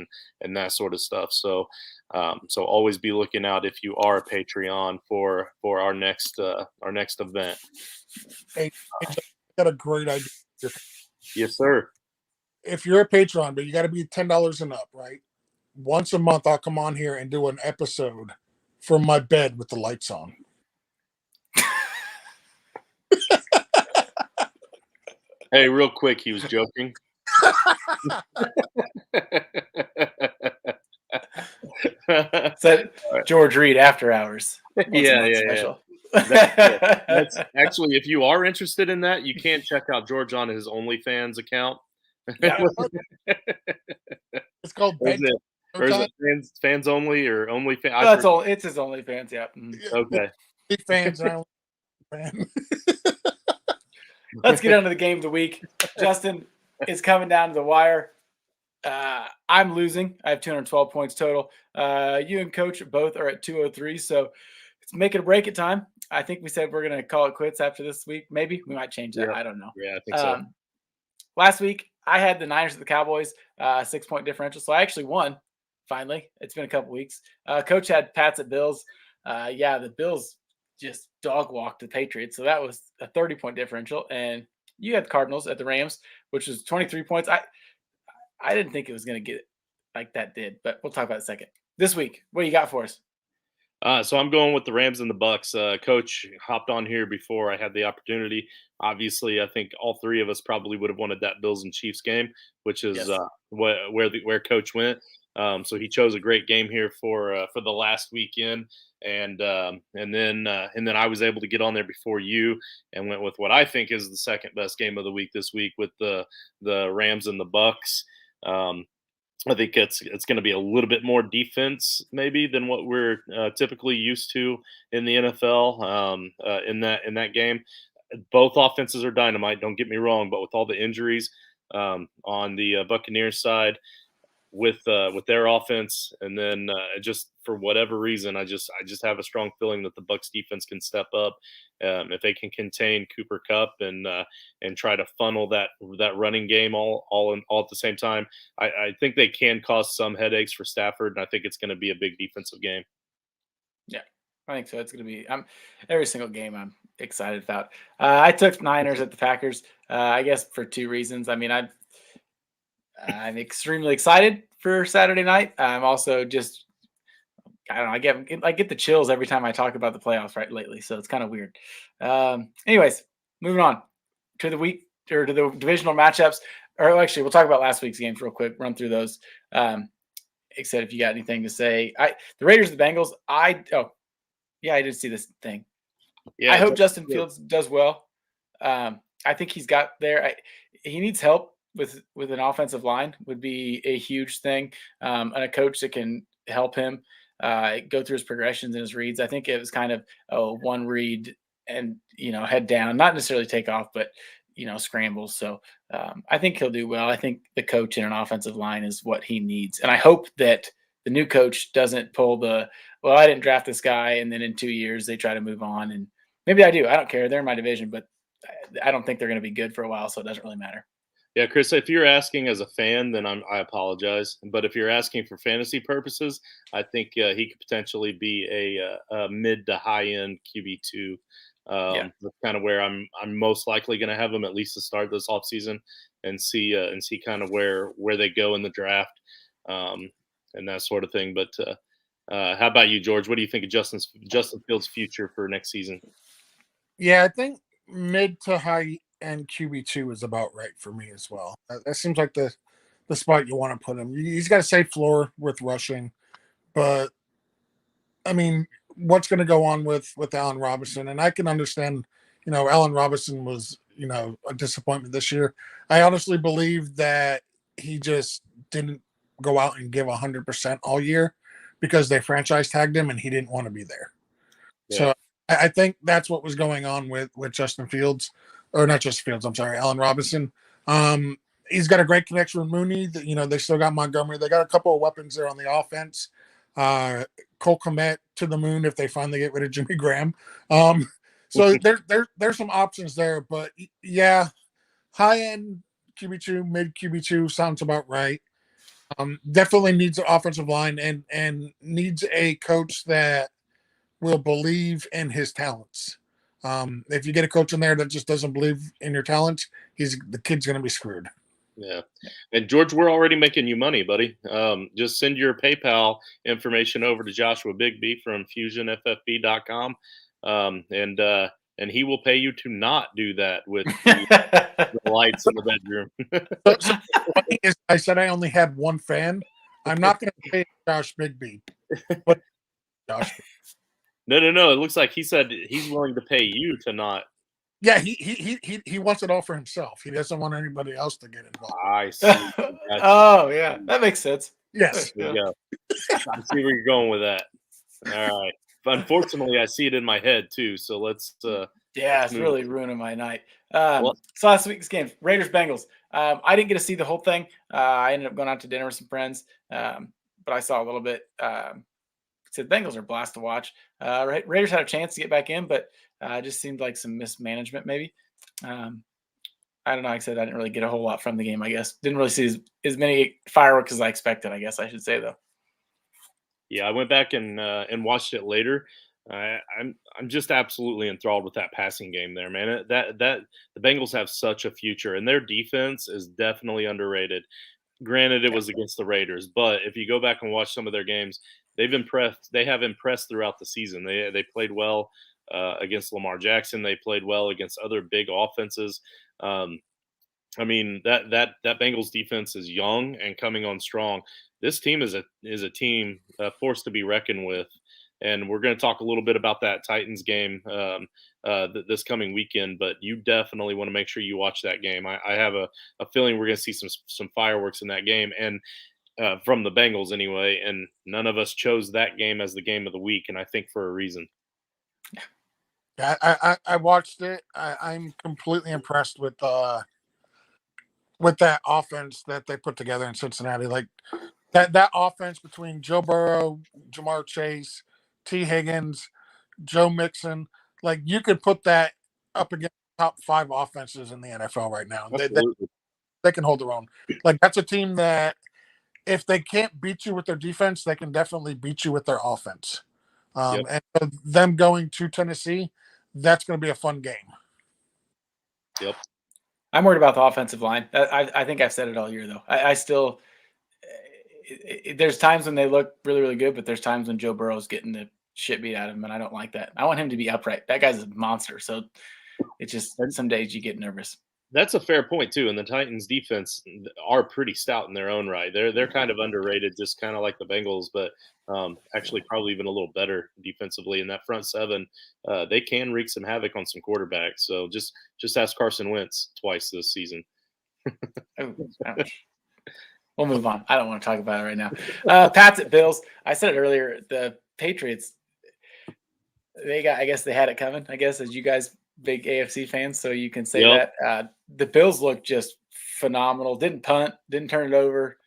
[SPEAKER 2] and that sort of stuff. So always be looking out if you are a Patreon for our next event.
[SPEAKER 3] Hey, I got a great idea.
[SPEAKER 2] Yes, sir.
[SPEAKER 3] If you're a Patreon, but you got to be $10 and up, right? Once a month, I'll come on here and do an episode from my bed with the lights on.
[SPEAKER 2] Hey, real quick, he was joking.
[SPEAKER 1] Said George Reed After Hours.
[SPEAKER 2] Yeah. That's actually, if you are interested in that, you can check out George on his OnlyFans account.
[SPEAKER 3] Yeah, it's called
[SPEAKER 2] Or is it fans only or OnlyFans?
[SPEAKER 1] No, that's all. It's his OnlyFans. Yeah.
[SPEAKER 2] Okay.
[SPEAKER 3] Big fans. Fan.
[SPEAKER 1] Let's get on to the game of the week. Justin is coming down to the wire. I'm losing. I have 212 points total. You and Coach both are at 203. So it's make it or break it time. I think we said we're going to call it quits after this week. Maybe we might change that.
[SPEAKER 2] Yeah.
[SPEAKER 1] I don't know.
[SPEAKER 2] Yeah, I think so.
[SPEAKER 1] Last week, I had the Niners at the Cowboys, 6-point differential. So I actually won, finally. It's been a couple weeks. Coach had Pats at Bills. The Bills just dog walked the Patriots. So that was a 30-point differential. And you had Cardinals at the Rams, which was 23 points. I didn't think it was going to get like that did, but we'll talk about it in a second. This week, what do you got for us?
[SPEAKER 2] So I'm going with the Rams and the Bucks. Coach hopped on here before I had the opportunity. Obviously, I think all three of us probably would have wanted that Bills and Chiefs game, which is where Coach went. So he chose a great game here for the last weekend, and then I was able to get on there before you and went with what I think is the second best game of the week this week with the Rams and the Bucks. I think it's going to be a little bit more defense maybe than what we're typically used to in the NFL in that game. Both offenses are dynamite, don't get me wrong, but with all the injuries on the Buccaneers side with their offense, and then just for whatever reason, I just have a strong feeling that the Bucs defense can step up if they can contain Cooper Kupp and try to funnel that running game all at the same time. I think they can cause some headaches for Stafford, and I think it's going to be a big defensive game.
[SPEAKER 1] Yeah, I think so. It's going to be every single game I'm excited about. I took Niners at the Packers, I guess for two reasons. I mean, I'm extremely excited for Saturday night. I'm also just, I don't know, I get the chills every time I talk about the playoffs right lately. So it's kind of weird. Anyways, moving on to the week or to the divisional matchups. Or actually, we'll talk about last week's games real quick, run through those. Except if you got anything to say. The Raiders, the Bengals, I did see this thing. Yeah, I hope Justin Fields does well. I think he's got there. He needs help with an offensive line would be a huge thing, and a coach that can help him go through his progressions and his reads. I think it was kind of one read and head down, not necessarily take off, but scrambles. So I think he'll do well. I think the coach in an offensive line is what he needs, and I hope that the new coach doesn't pull well, I didn't draft this guy, and then in 2 years they try to move on, and maybe I do. I don't care. They're in my division, but I don't think they're going to be good for a while, so it doesn't really matter.
[SPEAKER 2] Yeah, Chris, if you're asking as a fan, then I apologize. But if you're asking for fantasy purposes, I think he could potentially be a mid to high end QB2. That's kind of where I'm most likely going to have him at least to start this offseason and see kind of where they go in the draft and that sort of thing. But how about you, George? What do you think of Justin Fields' future for next season?
[SPEAKER 3] Yeah, I think mid to high end QB2 is about right for me as well. That seems like the spot you want to put him. He's got a safe floor with rushing, but I mean, what's going to go on with Allen Robinson? And I can understand, Allen Robinson was, a disappointment this year. I honestly believe that he just didn't go out and give 100% all year because they franchise tagged him and he didn't want to be there. Yeah. So I think that's what was going on with Justin Fields, or not Justin Fields. I'm sorry, Allen Robinson. He's got a great connection with Mooney. They still got Montgomery. They got a couple of weapons there on the offense. Cole Kmet to the moon if they finally get rid of Jimmy Graham. So there's some options there, but yeah, high end QB2, mid QB2 sounds about right. Definitely needs an offensive line and needs a coach that will believe in his talents. If you get a coach in there that just doesn't believe in your talents, the kid's going to be screwed.
[SPEAKER 2] Yeah. And George, we're already making you money, buddy. Just send your PayPal information over to Joshua Bigby from FusionFFB.com. And he will pay you to not do that with the lights in the bedroom.
[SPEAKER 3] So funny is I said I only had one fan. I'm not going to pay Josh Bigby. But Josh.
[SPEAKER 2] No. It looks like he said he's willing to pay you to not.
[SPEAKER 3] Yeah, he wants it all for himself. He doesn't want anybody else to get involved.
[SPEAKER 2] I see.
[SPEAKER 1] Oh, yeah. That makes sense.
[SPEAKER 3] Yes.
[SPEAKER 2] There you go. I see where you're going with that. All right. Unfortunately, I see it in my head, too. So let's
[SPEAKER 1] it's really ruining my night. So last week's game, Raiders-Bengals. I didn't get to see the whole thing. I ended up going out to dinner with some friends, but I saw a little bit. Said Bengals are a blast to watch. Raiders had a chance to get back in, but just seemed like some mismanagement maybe. I don't know. Like I said, I didn't really get a whole lot from the game, I guess. Didn't really see as many fireworks as I expected, I guess I should say, though.
[SPEAKER 2] Yeah, I went back and watched it later. I'm just absolutely enthralled with that passing game there, man. That the Bengals have such a future, and their defense is definitely underrated. Granted, it was against the Raiders, but if you go back and watch some of their games, they've impressed. They have impressed throughout the season. They played well against Lamar Jackson. They played well against other big offenses. I mean that Bengals defense is young and coming on strong. This team is a team forced to be reckoned with, and we're going to talk a little bit about that Titans game this coming weekend. But you definitely want to make sure you watch that game. I have a feeling we're going to see some fireworks in that game, and from the Bengals anyway. And none of us chose that game as the game of the week, and I think for a reason.
[SPEAKER 3] Yeah, I watched it. I'm completely impressed with that offense that they put together in Cincinnati. Like that offense between Joe Burrow, Jamar Chase, T. Higgins, Joe Mixon, like you could put that up against top 5 offenses in the NFL right now. They can hold their own. Like that's a team that if they can't beat you with their defense, they can definitely beat you with their offense. And so them going to Tennessee, that's going to be a fun game.
[SPEAKER 2] Yep.
[SPEAKER 1] I'm worried about the offensive line. I think I've said it all year, though. I still there's times when they look really, really good, but there's times when Joe Burrow's getting the shit beat out of him, and I don't like that. I want him to be upright. That guy's a monster. So it's just some days you get nervous.
[SPEAKER 2] That's a fair point too. And the Titans defense are pretty stout in their own right. They're kind of underrated, just kind of like the Bengals, but actually probably even a little better defensively. In that front seven, they can wreak some havoc on some quarterbacks. So just ask Carson Wentz twice this season.
[SPEAKER 1] Oh, ouch. We'll move on. I don't want to talk about it right now. Pats at Bills. I said it earlier. The Patriots, I guess they had it coming, I guess, as you guys big AFC fans, so you can say that. The Bills look just phenomenal. Didn't punt, didn't turn it over.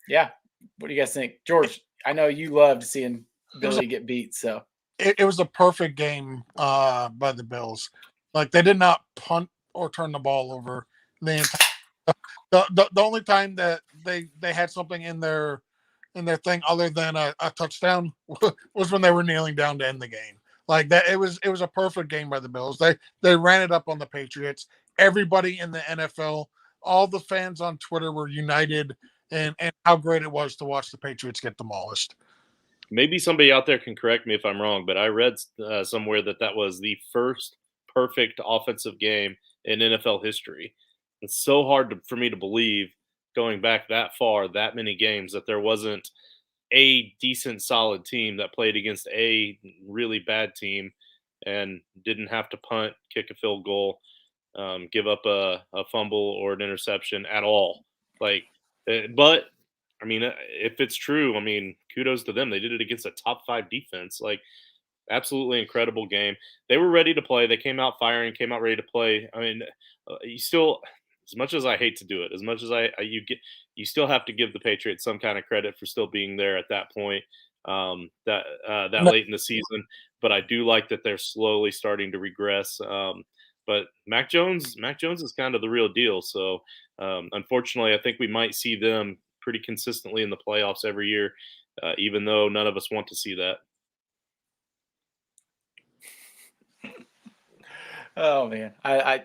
[SPEAKER 1] Yeah. What do you guys think? George, I know you loved seeing Billy get beat, so.
[SPEAKER 3] It was a perfect game by the Bills. Like, they did not punt or turn the ball over the entire. The only time that they had something in their thing other than a touchdown was when they were kneeling down to end the game. Like that, it was a perfect game by the Bills. They ran it up on the Patriots. Everybody in the NFL, all the fans on Twitter were united and how great it was to watch the Patriots get demolished.
[SPEAKER 2] Maybe somebody out there can correct me if I'm wrong, but I read somewhere that was the first perfect offensive game in NFL history. It's so hard for me to believe, going back that far, that many games, that there wasn't a decent, solid team that played against a really bad team and didn't have to punt, kick a field goal, give up a fumble or an interception at all. But I mean, if it's true, I mean, kudos to them. They did it against a top 5 defense. Like, absolutely incredible game. They were ready to play. They came out firing, came out ready to play. I mean, you still, as much as I hate to do it, as much as you still have to give the Patriots some kind of credit for still being there at that point, that late in the season. But I do like that they're slowly starting to regress. But Mac Jones is kind of the real deal. So unfortunately, I think we might see them pretty consistently in the playoffs every year, even though none of us want to see that.
[SPEAKER 1] Oh man, I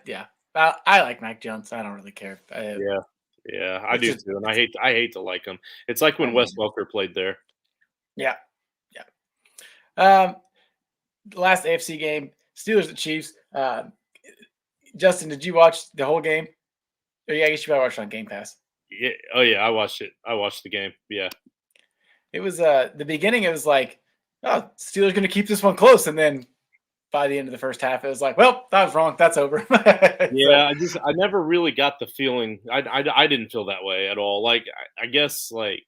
[SPEAKER 1] like Mac Jones. I don't really care.
[SPEAKER 2] Yeah, I do too, and I hate to like him. It's like when Wes Welker played there.
[SPEAKER 1] Yeah. The last AFC game, Steelers at Chiefs. Justin, did you watch the whole game? Or yeah, I guess you probably watched it on Game Pass.
[SPEAKER 2] Yeah. Oh yeah, I watched it. I watched the game. Yeah.
[SPEAKER 1] It was the beginning. It was like, oh, Steelers going to keep this one close, and then by the end of the first half, it was like, well, that was wrong. That's over.
[SPEAKER 2] Yeah, I never really got the feeling. I didn't feel that way at all. Like, I guess, like,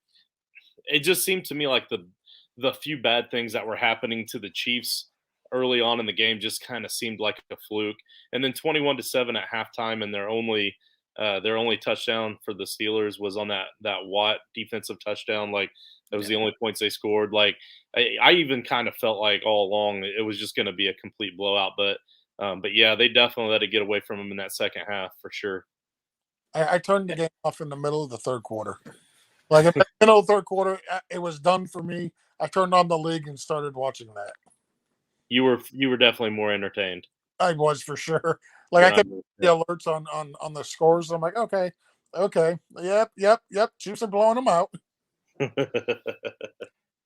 [SPEAKER 2] it just seemed to me like the few bad things that were happening to the Chiefs early on in the game just kind of seemed like a fluke. And then 21-7 at halftime, and their only touchdown for the Steelers was on that Watt defensive touchdown. Like, that was the only points they scored. Like, I even kind of felt like all along it was just going to be a complete blowout. But yeah, they definitely let it get away from them in that second half for sure.
[SPEAKER 3] I turned the game off in the middle of the third quarter. Like, in the middle of the third quarter, it was done for me. I turned on the league and started watching that.
[SPEAKER 2] You were definitely more entertained.
[SPEAKER 3] I was, for sure. Like, I could see the alerts on the scores. I'm like, okay, yep. Chiefs are blowing them out.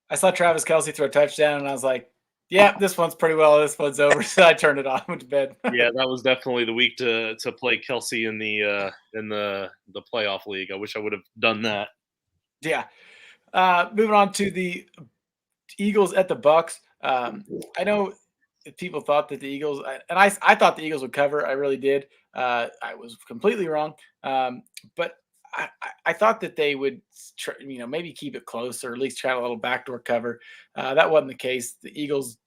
[SPEAKER 1] I saw Travis Kelce throw a touchdown, and I was like, yeah, this one's pretty well. This one's over. So I turned it off, went to bed.
[SPEAKER 2] Yeah, that was definitely the week to play Kelce in the playoff league. I wish I would have done that.
[SPEAKER 1] Yeah. Moving on to the Eagles at the Bucks. I know people thought that the Eagles, and I thought the Eagles would cover. I really did. I was completely wrong. But I thought that they would, maybe keep it close or at least try a little backdoor cover. That wasn't the case. The Eagles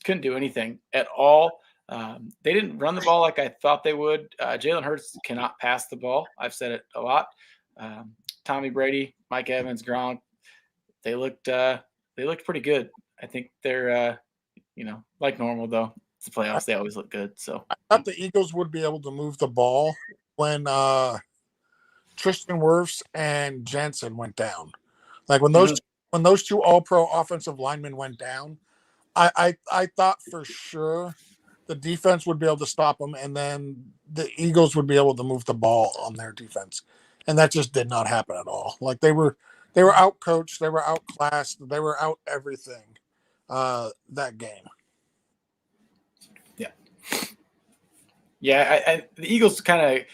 [SPEAKER 1] couldn't do anything at all. They didn't run the ball like I thought they would. Jalen Hurts cannot pass the ball. I've said it a lot. Tommy Brady, Mike Evans, Gronk, they looked pretty good. I think they're, like normal though. It's the playoffs. They always look good. So
[SPEAKER 3] I thought the Eagles would be able to move the ball when Tristan Wirfs and Jansen went down. Like, when those two All-Pro offensive linemen went down, I thought for sure the defense would be able to stop them, and then the Eagles would be able to move the ball on their defense, and that just did not happen at all. Like, they were out coached, they were outclassed, they were out everything that game.
[SPEAKER 1] Yeah. Yeah, the Eagles kind of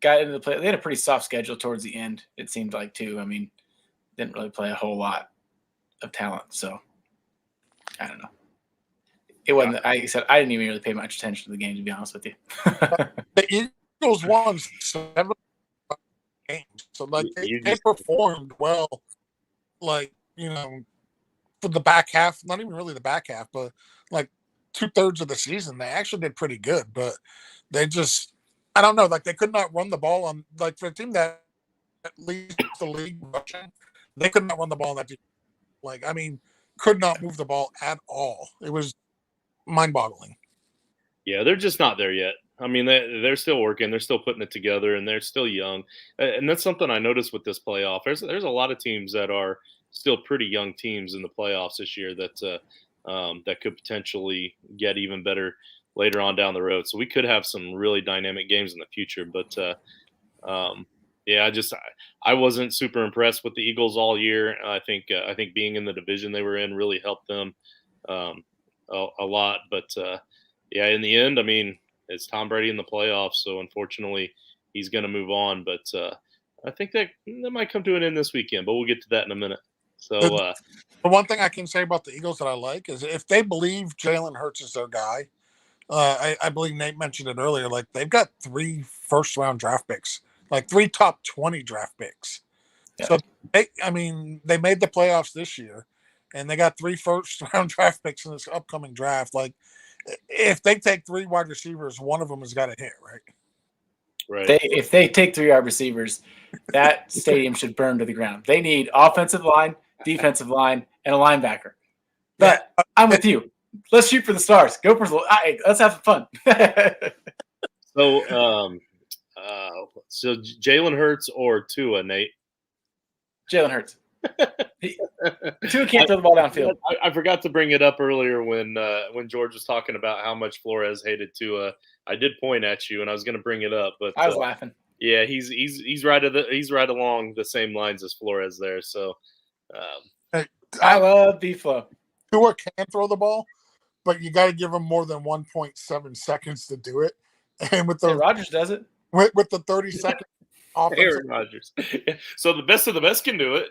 [SPEAKER 1] got into the play. They had a pretty soft schedule towards the end, it seemed like, too. I mean, didn't really play a whole lot of talent. So, I don't know. It wasn't, like I said, I didn't even really pay much attention to the game, to be honest with you.
[SPEAKER 3] The Eagles won 7 games. So, like, they performed well, like, for the back half, not even really the back half, but like 2/3 of the season, they actually did pretty good. But they just, I don't know, like they could not run the ball on, like for a team that leads the league rushing, they could not run the ball on that team. Like, I mean, could not move the ball at all. It was mind-boggling.
[SPEAKER 2] Yeah, they're just not there yet. I mean, they're still working. They're still putting it together, and they're still young. And that's something I noticed with this playoff. There's a lot of teams that are still pretty young teams in the playoffs this year that that could potentially get even better later on down the road. So we could have some really dynamic games in the future. But yeah, I wasn't super impressed with the Eagles all year. I think being in the division they were in really helped them a lot. But yeah, in the end, I mean, it's Tom Brady in the playoffs, so unfortunately, he's going to move on. But I think that might come to an end this weekend. But we'll get to that in a minute. So
[SPEAKER 3] the one thing I can say about the Eagles that I like is if they believe Jalen Hurts is their guy, I believe Nate mentioned it earlier. Like they've got 3 first-round draft picks, like 3 top 20 draft picks. Yeah. So they made the playoffs this year, and they got 3 first-round draft picks in this upcoming draft. Like if they take 3 wide receivers, one of them has got to hit, right?
[SPEAKER 2] Right.
[SPEAKER 1] If they take 3 wide receivers, that stadium should burn to the ground. They need offensive line, defensive line, and a linebacker. But I'm with you. Let's shoot for the stars. Go for let's have some fun.
[SPEAKER 2] So Jalen Hurts or Tua, Nate?
[SPEAKER 1] Jalen Hurts. Tua can't throw the ball downfield.
[SPEAKER 2] I forgot to bring it up earlier when George was talking about how much Flores hated Tua. I did point at you, and I was going to bring it up, but
[SPEAKER 1] I was laughing.
[SPEAKER 2] Yeah, he's right along the same lines as Flores there. So
[SPEAKER 1] I love B-Flow.
[SPEAKER 3] Tua can throw the ball, but you got to give him more than 1.7 seconds to do it. And with the
[SPEAKER 1] Rodgers does it
[SPEAKER 3] with the 30-second
[SPEAKER 2] Aaron Rodgers. So the best of the best can do
[SPEAKER 3] it.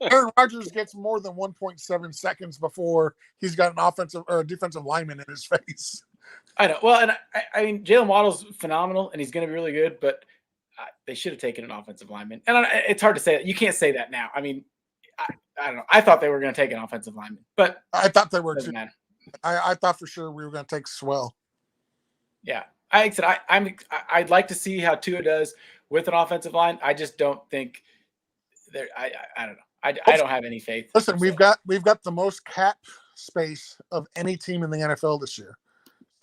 [SPEAKER 3] Aaron Rodgers gets more than 1.7 seconds before he's got an offensive or a defensive lineman in his face.
[SPEAKER 1] I know. Well, and I mean, Jalen Waddle's phenomenal, and he's going to be really good, but they should have taken an offensive lineman. And it's hard to say that. You can't say that now. I mean, I don't know. I thought they were going to take an offensive lineman, but
[SPEAKER 3] I thought they were
[SPEAKER 1] too.
[SPEAKER 3] Matter. I thought for sure we were going to take Swell.
[SPEAKER 1] Yeah. I'd like to see how Tua does with an offensive line. I just don't think there. I don't know. I don't have any faith.
[SPEAKER 3] Listen, we've got the most cap space of any team in the NFL this year.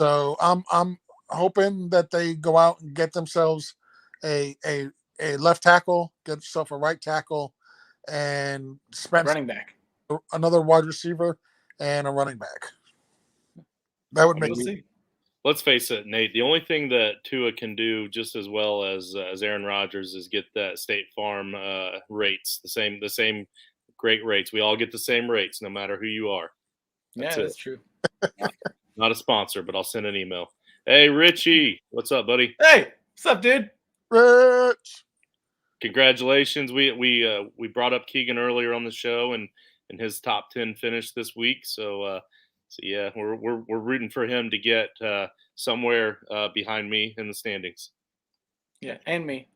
[SPEAKER 3] So I'm hoping that they go out and get themselves a left tackle, get themselves a right tackle, and spend
[SPEAKER 1] running back,
[SPEAKER 3] another wide receiver, and a running back. That would make
[SPEAKER 2] sense. Let's face it, Nate. The only thing that Tua can do just as well as Aaron Rodgers is get that State Farm rates, the same great rates. We all get the same rates, no matter who you are.
[SPEAKER 1] That's true.
[SPEAKER 2] Not a sponsor, but I'll send an email. Hey, Richie, what's up, buddy?
[SPEAKER 1] Hey, what's up, dude?
[SPEAKER 3] Rich.
[SPEAKER 2] Congratulations. We brought up Keegan earlier on the show and his top 10 finish this week. So yeah, we're rooting for him to get somewhere behind me in the standings.
[SPEAKER 1] Yeah, and me.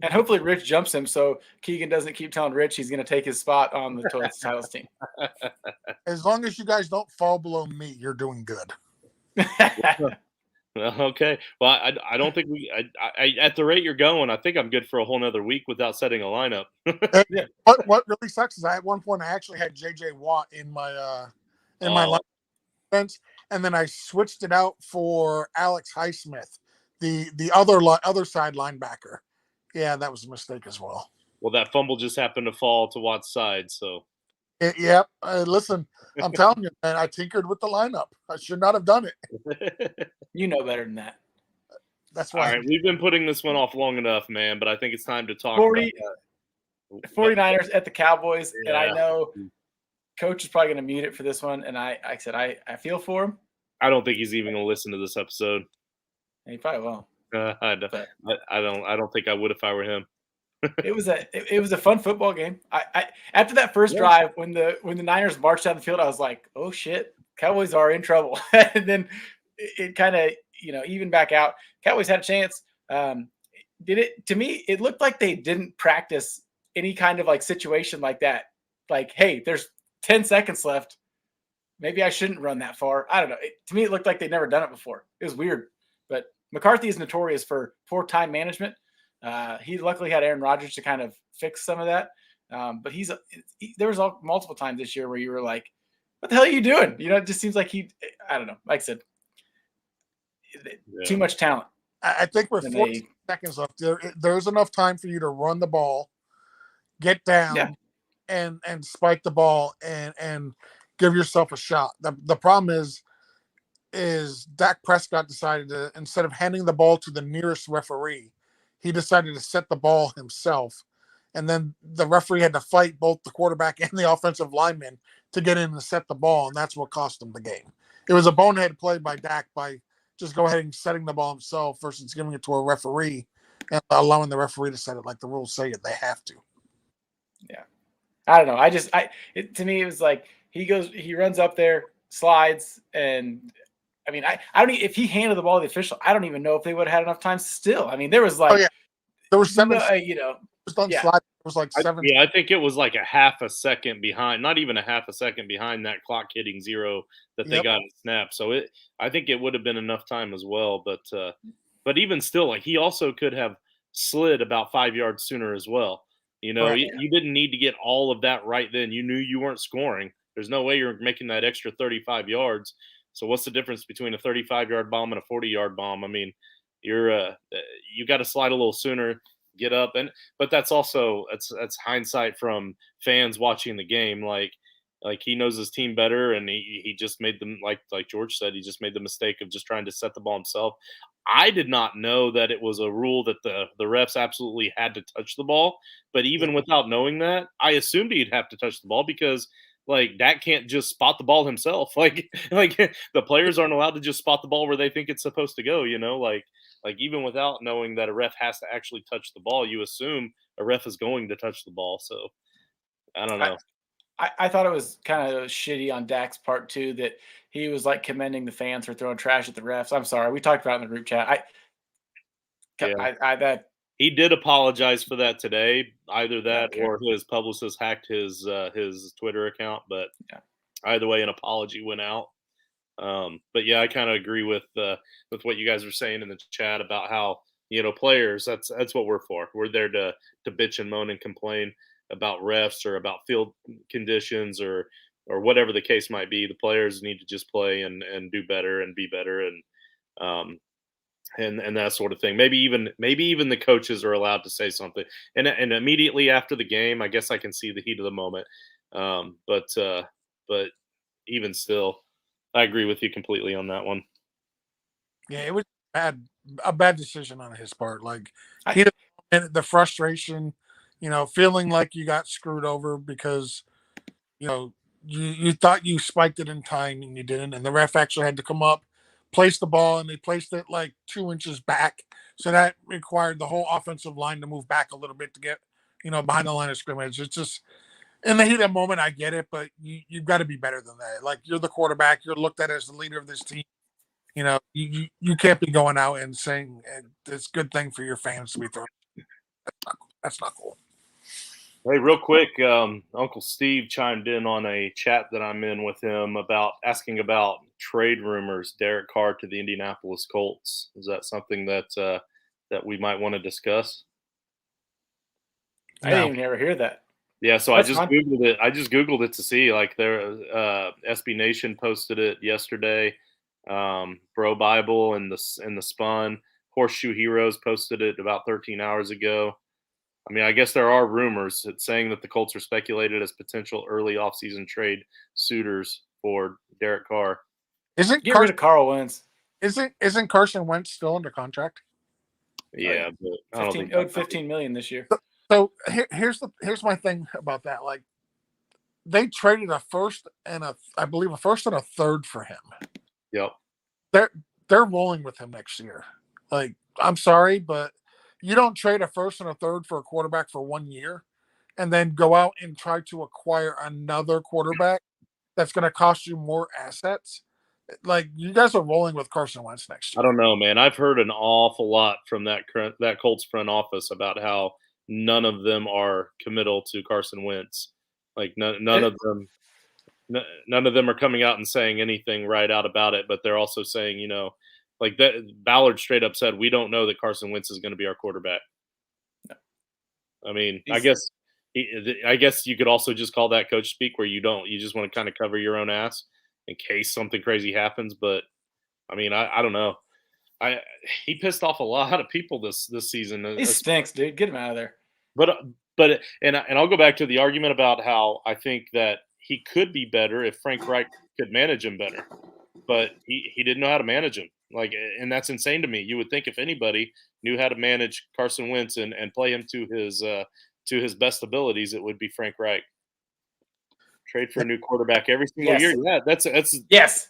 [SPEAKER 1] And hopefully Rich jumps him so Keegan doesn't keep telling Rich he's going to take his spot on the Toilets Titles team.
[SPEAKER 3] As long as you guys don't fall below me, you're doing good.
[SPEAKER 2] Okay. Well, I don't think I at the rate you're going, I think I'm good for a whole nother week without setting a lineup.
[SPEAKER 3] Yeah. What really sucks is at one point I actually had JJ Watt in my lineup, and then I switched it out for Alex Highsmith, the other side linebacker. Yeah, that was a mistake as well.
[SPEAKER 2] Well, that fumble just happened to fall to Watt's side, so.
[SPEAKER 3] Yep. Listen, I'm telling you, man, I tinkered with the lineup. I should not have done it.
[SPEAKER 1] You know better than that.
[SPEAKER 3] That's why.
[SPEAKER 2] All right, we've been putting this one off long enough, man, but I think it's time to talk
[SPEAKER 1] 49ers at the Cowboys, yeah. And I know Coach is probably going to mute it for this one, and I feel for him.
[SPEAKER 2] I don't think he's even going to listen to this episode.
[SPEAKER 1] He probably will.
[SPEAKER 2] I don't think I would if I were him.
[SPEAKER 1] It was a fun football game. I after that first drive when the Niners marched down the field, I was like, oh shit, Cowboys are in trouble. And then it kind of even back out. Cowboys had a chance. To me, it looked like they didn't practice any kind of like situation like that. Like, hey, there's 10 seconds left. Maybe I shouldn't run that far. I don't know. To me, it looked like they'd never done it before. It was weird. But McCarthy is notorious for poor time management. He luckily had Aaron Rodgers to kind of fix some of that. But there was multiple times this year where you were like, what the hell are you doing? It just seems like I don't know. Like I said, too much talent.
[SPEAKER 3] I think with 14 seconds left, there's enough time for you to run the ball, get down, and spike the ball and give yourself a shot. The problem is Dak Prescott decided to, instead of handing the ball to the nearest referee, he decided to set the ball himself. And then the referee had to fight both the quarterback and the offensive lineman to get in and set the ball, and that's what cost him the game. It was a bonehead play by Dak by just go ahead and setting the ball himself versus giving it to a referee and allowing the referee to set it like the rules say it. They have to.
[SPEAKER 1] Yeah. I don't know. To me, it was like he runs up there, slides, and I mean, I don't if he handed the ball to the official, I don't even know if they would have had enough time still. I mean, there was like,
[SPEAKER 3] there was 7,
[SPEAKER 1] slide.
[SPEAKER 3] It was like 7.
[SPEAKER 2] I think it was like a half a second behind, not even a half a second behind that clock hitting 0 that they got in snap. So I think it would have been enough time as well. But even still, like he also could have slid about 5 yards sooner as well. You didn't need to get all of that right then. You knew you weren't scoring. There's no way you're making that extra 35 yards. So what's the difference between a 35-yard bomb and a 40-yard bomb? I mean, you got to slide a little sooner, get up, but that's also that's hindsight from fans watching the game. Like he knows his team better, and he just made them like George said, he just made the mistake of just trying to set the ball himself. I did not know that it was a rule that the refs absolutely had to touch the ball, but even without knowing that, I assumed he'd have to touch the ball because like Dak can't just spot the ball himself. Like the players aren't allowed to just spot the ball where they think it's supposed to go, like even without knowing that a ref has to actually touch the ball, you assume a ref is going to touch the ball. So I don't know.
[SPEAKER 1] I thought it was kind of shitty on Dak's part too, that he was like commending the fans for throwing trash at the refs. I'm sorry. We talked about it in the group chat.
[SPEAKER 2] He did apologize for that today. Either that or his publicist hacked his Twitter account. But either way, an apology went out. But yeah, I kind of agree with what you guys were saying in the chat about how players. That's what we're for. We're there to bitch and moan and complain about refs or about field conditions or whatever the case might be. The players need to just play and do better and be better and that sort of thing. Maybe even the coaches are allowed to say something. And immediately after the game, I guess I can see the heat of the moment. But even still, I agree with you completely on that one.
[SPEAKER 3] Yeah, it was a bad decision on his part. Like the frustration, feeling like you got screwed over because you thought you spiked it in time and you didn't, and the ref actually had to come up, place the ball, and they placed it like 2 inches back. So that required the whole offensive line to move back a little bit to get, behind the line of scrimmage. It's just in the heat of the moment, I get it, but you've got to be better than that. Like you're the quarterback, you're looked at as the leader of this team. You can't be going out and saying it's a good thing for your fans to be throwing. That's not cool.
[SPEAKER 2] Hey, real quick, Uncle Steve chimed in on a chat that I'm in with him asking about trade rumors, Derek Carr to the Indianapolis Colts. Is that something that we might want to discuss?
[SPEAKER 1] I didn't even ever hear that.
[SPEAKER 2] Yeah, so Googled it. I just Googled it to see. Like SB Nation posted it yesterday. Bro Bible and the Spun, Horseshoe Heroes posted it about 13 hours ago. I mean, I guess there are rumors saying that the Colts are speculated as potential early offseason trade suitors for Derek Carr.
[SPEAKER 1] Get rid of Carl Wentz.
[SPEAKER 3] Isn't Carson Wentz still under contract?
[SPEAKER 2] Yeah, but I don't think
[SPEAKER 1] $15 million this year.
[SPEAKER 3] So here's my thing about that. Like, they traded a first and a third for him.
[SPEAKER 2] Yep.
[SPEAKER 3] They're rolling with him next year. Like, I'm sorry, but you don't trade a first and a third for a quarterback for 1 year and then go out and try to acquire another quarterback that's going to cost you more assets. Like, you guys are rolling with Carson Wentz next
[SPEAKER 2] I
[SPEAKER 3] year.
[SPEAKER 2] don't know, man. I've heard an awful lot from that Colts front office about how none of them are committal to Carson Wentz. Like none of them. None of them are coming out and saying anything right out about it, but they're also saying, like that Ballard straight up said, we don't know that Carson Wentz is going to be our quarterback. I mean, I guess you could also just call that coach speak, where you just want to kind of cover your own ass in case something crazy happens. But I mean, I don't know. He pissed off a lot of people this season.
[SPEAKER 1] He stinks, dude. Get him out of there.
[SPEAKER 2] But I'll go back to the argument about how I think that he could be better if Frank Reich could manage him better, but he didn't know how to manage him. Like, and that's insane to me. You would think if anybody knew how to manage Carson Wentz and play him to his best abilities, it would be Frank Reich. Trade for a new quarterback every single year. Yeah, that's
[SPEAKER 1] yes,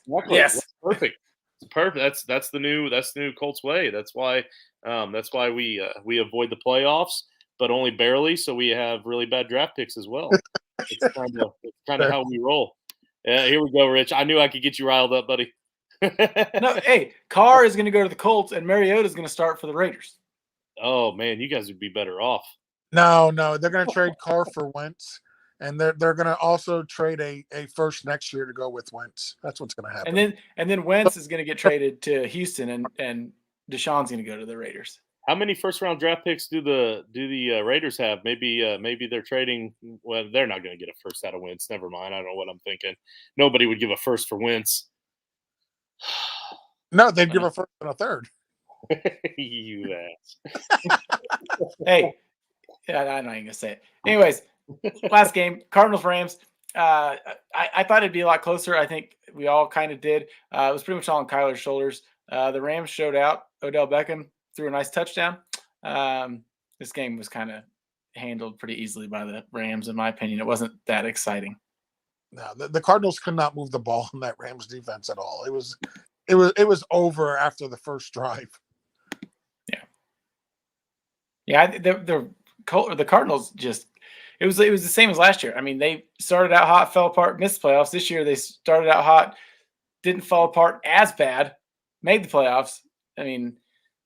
[SPEAKER 2] exactly.
[SPEAKER 1] yes,
[SPEAKER 2] that's perfect. It's perfect. That's the new Colts way. That's why we avoid the playoffs, but only barely. So we have really bad draft picks as well. It's kind of how we roll. Yeah, here we go, Rich. I knew I could get you riled up, buddy.
[SPEAKER 1] No, hey, Carr is going to go to the Colts, and Mariota is going to start for the Raiders.
[SPEAKER 2] Oh man, you guys would be better off.
[SPEAKER 3] No, they're going to trade Carr for Wentz, and they're going to also trade a first next year to go with Wentz. That's what's going to happen.
[SPEAKER 1] And then Wentz is going to get traded to Houston, and Deshaun's going to go to the Raiders.
[SPEAKER 2] How many first-round draft picks do the Raiders have? Maybe they're trading. Well, they're not going to get a first out of Wentz. Never mind. I don't know what I'm thinking. Nobody would give a first for Wentz.
[SPEAKER 3] No, they'd give a first and a third.
[SPEAKER 2] You ass.
[SPEAKER 1] Hey, I'm not even going to say it. Anyways, last game, Cardinals-Rams. I thought it'd be a lot closer. I think we all kind of did. It was pretty much all on Kyler's shoulders. The Rams showed out. Odell Beckham threw a nice touchdown. This game was kind of handled pretty easily by the Rams, in my opinion. It wasn't that exciting.
[SPEAKER 3] No, the Cardinals could not move the ball in that Rams defense at all. It was over after the first drive.
[SPEAKER 1] Yeah. The Cardinals just it was the same as last year. I mean, they started out hot, fell apart, missed the playoffs. This year they started out hot, didn't fall apart as bad, made the playoffs. I mean,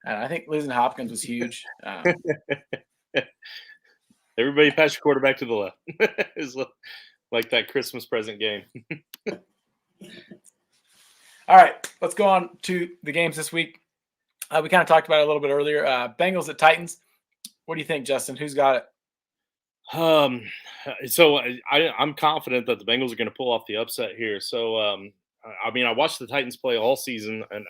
[SPEAKER 1] I think losing Hopkins was huge.
[SPEAKER 2] Everybody pass your quarterback to the left. It's like that Christmas present game.
[SPEAKER 1] All right, let's go on to the games this week. We kind of talked about it a little bit earlier. Bengals at Titans. What do you think, Justin? Who's got it?
[SPEAKER 2] So I'm confident that the Bengals are going to pull off the upset here. So, I mean, I watched the Titans play all season, and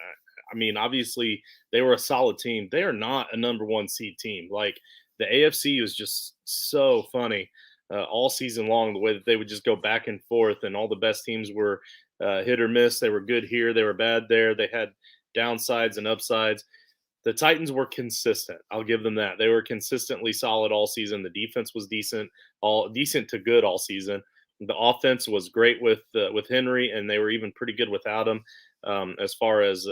[SPEAKER 2] I mean, obviously they were a solid team. They are not a number one seed team. Like, the AFC was just so funny all season long, the way that they would just go back and forth, and all the best teams were hit or miss. They were good here, they were bad there. They had downsides and upsides. The Titans were consistent. I'll give them that. They were consistently solid all season. The defense was decent to good all season. The offense was great with Henry, and they were even pretty good without him. As far as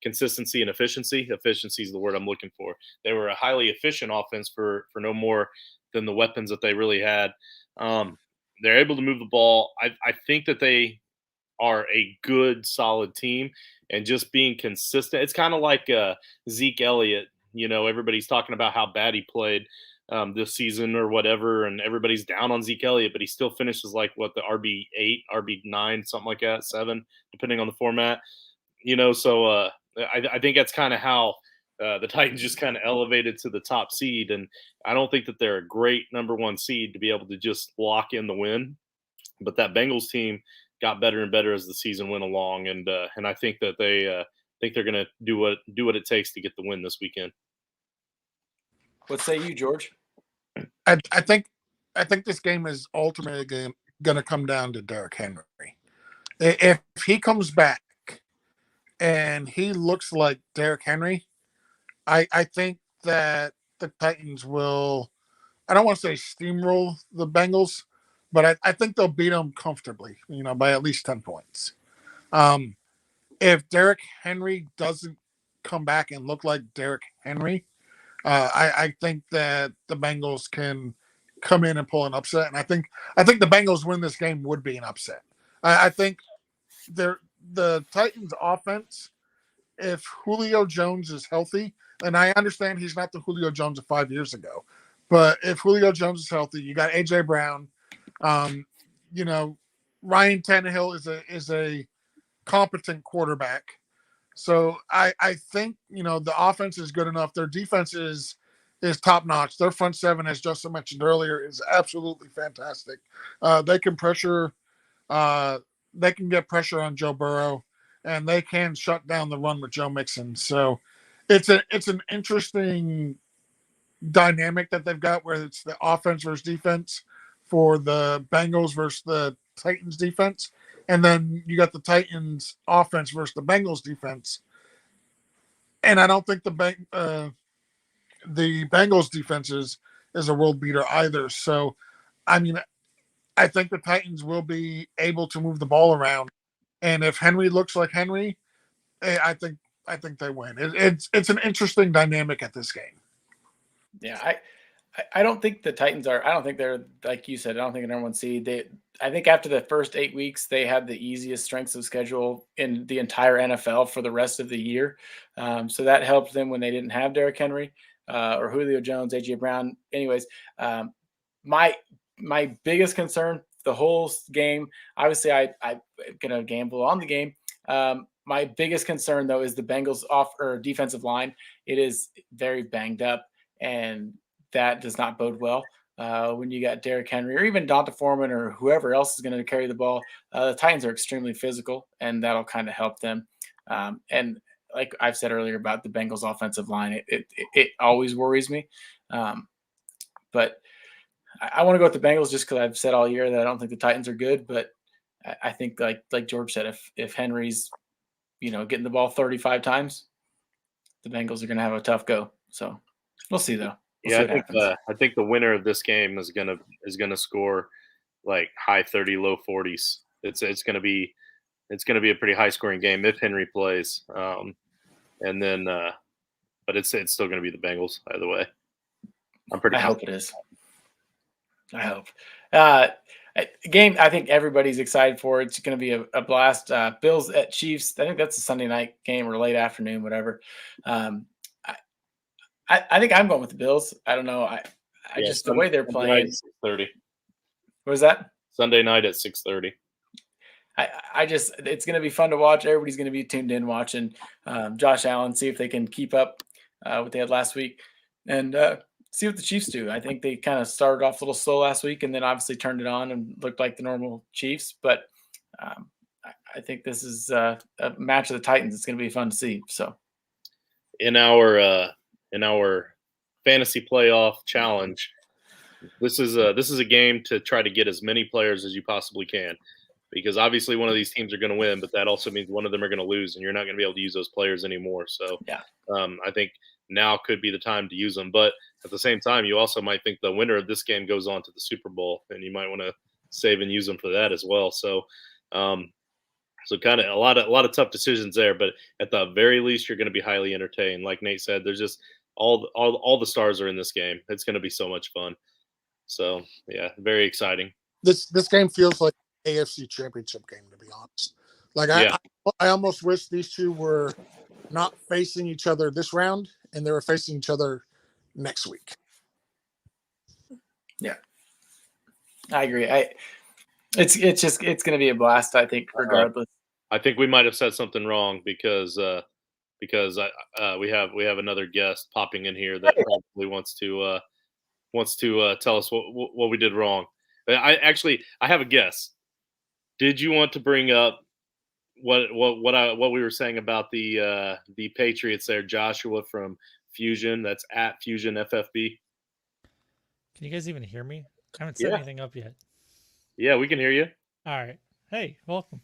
[SPEAKER 2] consistency and efficiency. Efficiency is the word I'm looking for. They were a highly efficient offense for no more than the weapons that they really had. They're able to move the ball. I think that they are a good, solid team, and just being consistent. It's kind of like Zeke Elliott. You know, everybody's talking about how bad he played this season or whatever, and everybody's down on Zeke Elliott, but he still finishes like the RB8, RB9, something like that, 7, depending on the format. You know, so I think that's kind of how the Titans just kind of elevated to the top seed, and I don't think that they're a great number one seed to be able to just lock in the win. But that Bengals team got better and better as the season went along, and I think that they're going to do what it takes to get the win this weekend.
[SPEAKER 1] What say you, George?
[SPEAKER 3] I think this game is ultimately going to come down to Derrick Henry. If he comes back and he looks like Derrick Henry, I think that the Titans will, I don't want to say steamroll the Bengals, but I think they'll beat them comfortably, by at least 10 points. if Derrick Henry doesn't come back and look like Derrick Henry, I think that the Bengals can come in and pull an upset, and I think the Bengals win this game would be an upset. I think the Titans offense, if Julio Jones is healthy, and I understand he's not the Julio Jones of 5 years ago, but if Julio Jones is healthy, you got AJ Brown, you know, Ryan Tannehill is a competent quarterback. So I think, you know, the offense is good enough. Their defense is top notch. Their front seven, as Justin mentioned earlier, is absolutely fantastic. They can pressure, they can get pressure on Joe Burrow, and they can shut down the run with Joe Mixon. So it's an interesting dynamic that they've got, where it's the offense versus defense for the Bengals versus the Titans defense, and then you got the Titans offense versus the Bengals defense. And I don't think the Bengals defense is a world beater either. So, I mean, I think the Titans will be able to move the ball around, and if Henry looks like Henry, I think they win. It's an interesting dynamic at this game.
[SPEAKER 1] Yeah, I don't think the Titans are. I don't think they're, like you said, I don't think they're number one seed. I think after the first 8 weeks, they had the easiest strengths of schedule in the entire NFL for the rest of the year. So that helped them when they didn't have Derrick Henry or Julio Jones, AJ Brown. Anyways, my biggest concern the whole game. Obviously, I'm gonna gamble on the game. My biggest concern though is the Bengals defensive line. It is very banged up, and that does not bode well when you got Derrick Henry or even Donta Foreman or whoever else is going to carry the ball. The Titans are extremely physical, and that'll kind of help them. And like I've said earlier about the Bengals offensive line, it always worries me. But I want to go with the Bengals just because I've said all year that I don't think the Titans are good. But I think like George said, if Henry's getting the ball 35 times, the Bengals are going to have a tough go. So we'll see though.
[SPEAKER 2] I think the winner of this game is gonna score like high 30, low 40s. It's gonna be a pretty high scoring game if Henry plays. And then, but it's still gonna be the Bengals either way.
[SPEAKER 1] I hope it is. I hope. Game I think everybody's excited for. It's going to be a blast. Bills at Chiefs. I think that's a Sunday night game or late afternoon, whatever. I think I'm going with the Bills. I don't know. Just the way they're playing.
[SPEAKER 2] 6:30.
[SPEAKER 1] What was that?
[SPEAKER 2] Sunday night at 6:30.
[SPEAKER 1] It's going to be fun to watch. Everybody's going to be tuned in watching Josh Allen, see if they can keep up what they had last week, and see what the Chiefs do. I think they kind of started off a little slow last week, and then obviously turned it on and looked like the normal Chiefs. But I think this is a match of the Titans. It's going to be fun to see. So,
[SPEAKER 2] in our fantasy playoff challenge, this is a game to try to get as many players as you possibly can, because obviously one of these teams are going to win, but that also means one of them are going to lose, and you're not going to be able to use those players anymore. So
[SPEAKER 1] yeah,
[SPEAKER 2] I think now could be the time to use them. But at the same time, you also might think the winner of this game goes on to the Super Bowl, and you might want to save and use them for that as well. So, so kind of a lot of tough decisions there. But at the very least, you're going to be highly entertained. Like Nate said, there's just all the stars are in this game. It's going to be so much fun. So yeah, very exciting.
[SPEAKER 3] This game feels like AFC Championship game, to be honest. Like I almost wish these two were not facing each other this round, and they were facing each other next week.
[SPEAKER 1] Yeah, I agree. It's going to be a blast, I think, regardless.
[SPEAKER 2] I think we might have said something wrong because we have another guest popping in here that probably wants to tell us what we did wrong. I have a guess. Did you want to bring up what we were saying about the Patriots there, Joshua from Fusion? That's at Fusion FFB.
[SPEAKER 4] Can you guys even hear me? I haven't set anything up yet.
[SPEAKER 2] Yeah, we can hear you.
[SPEAKER 4] All right. Hey, welcome.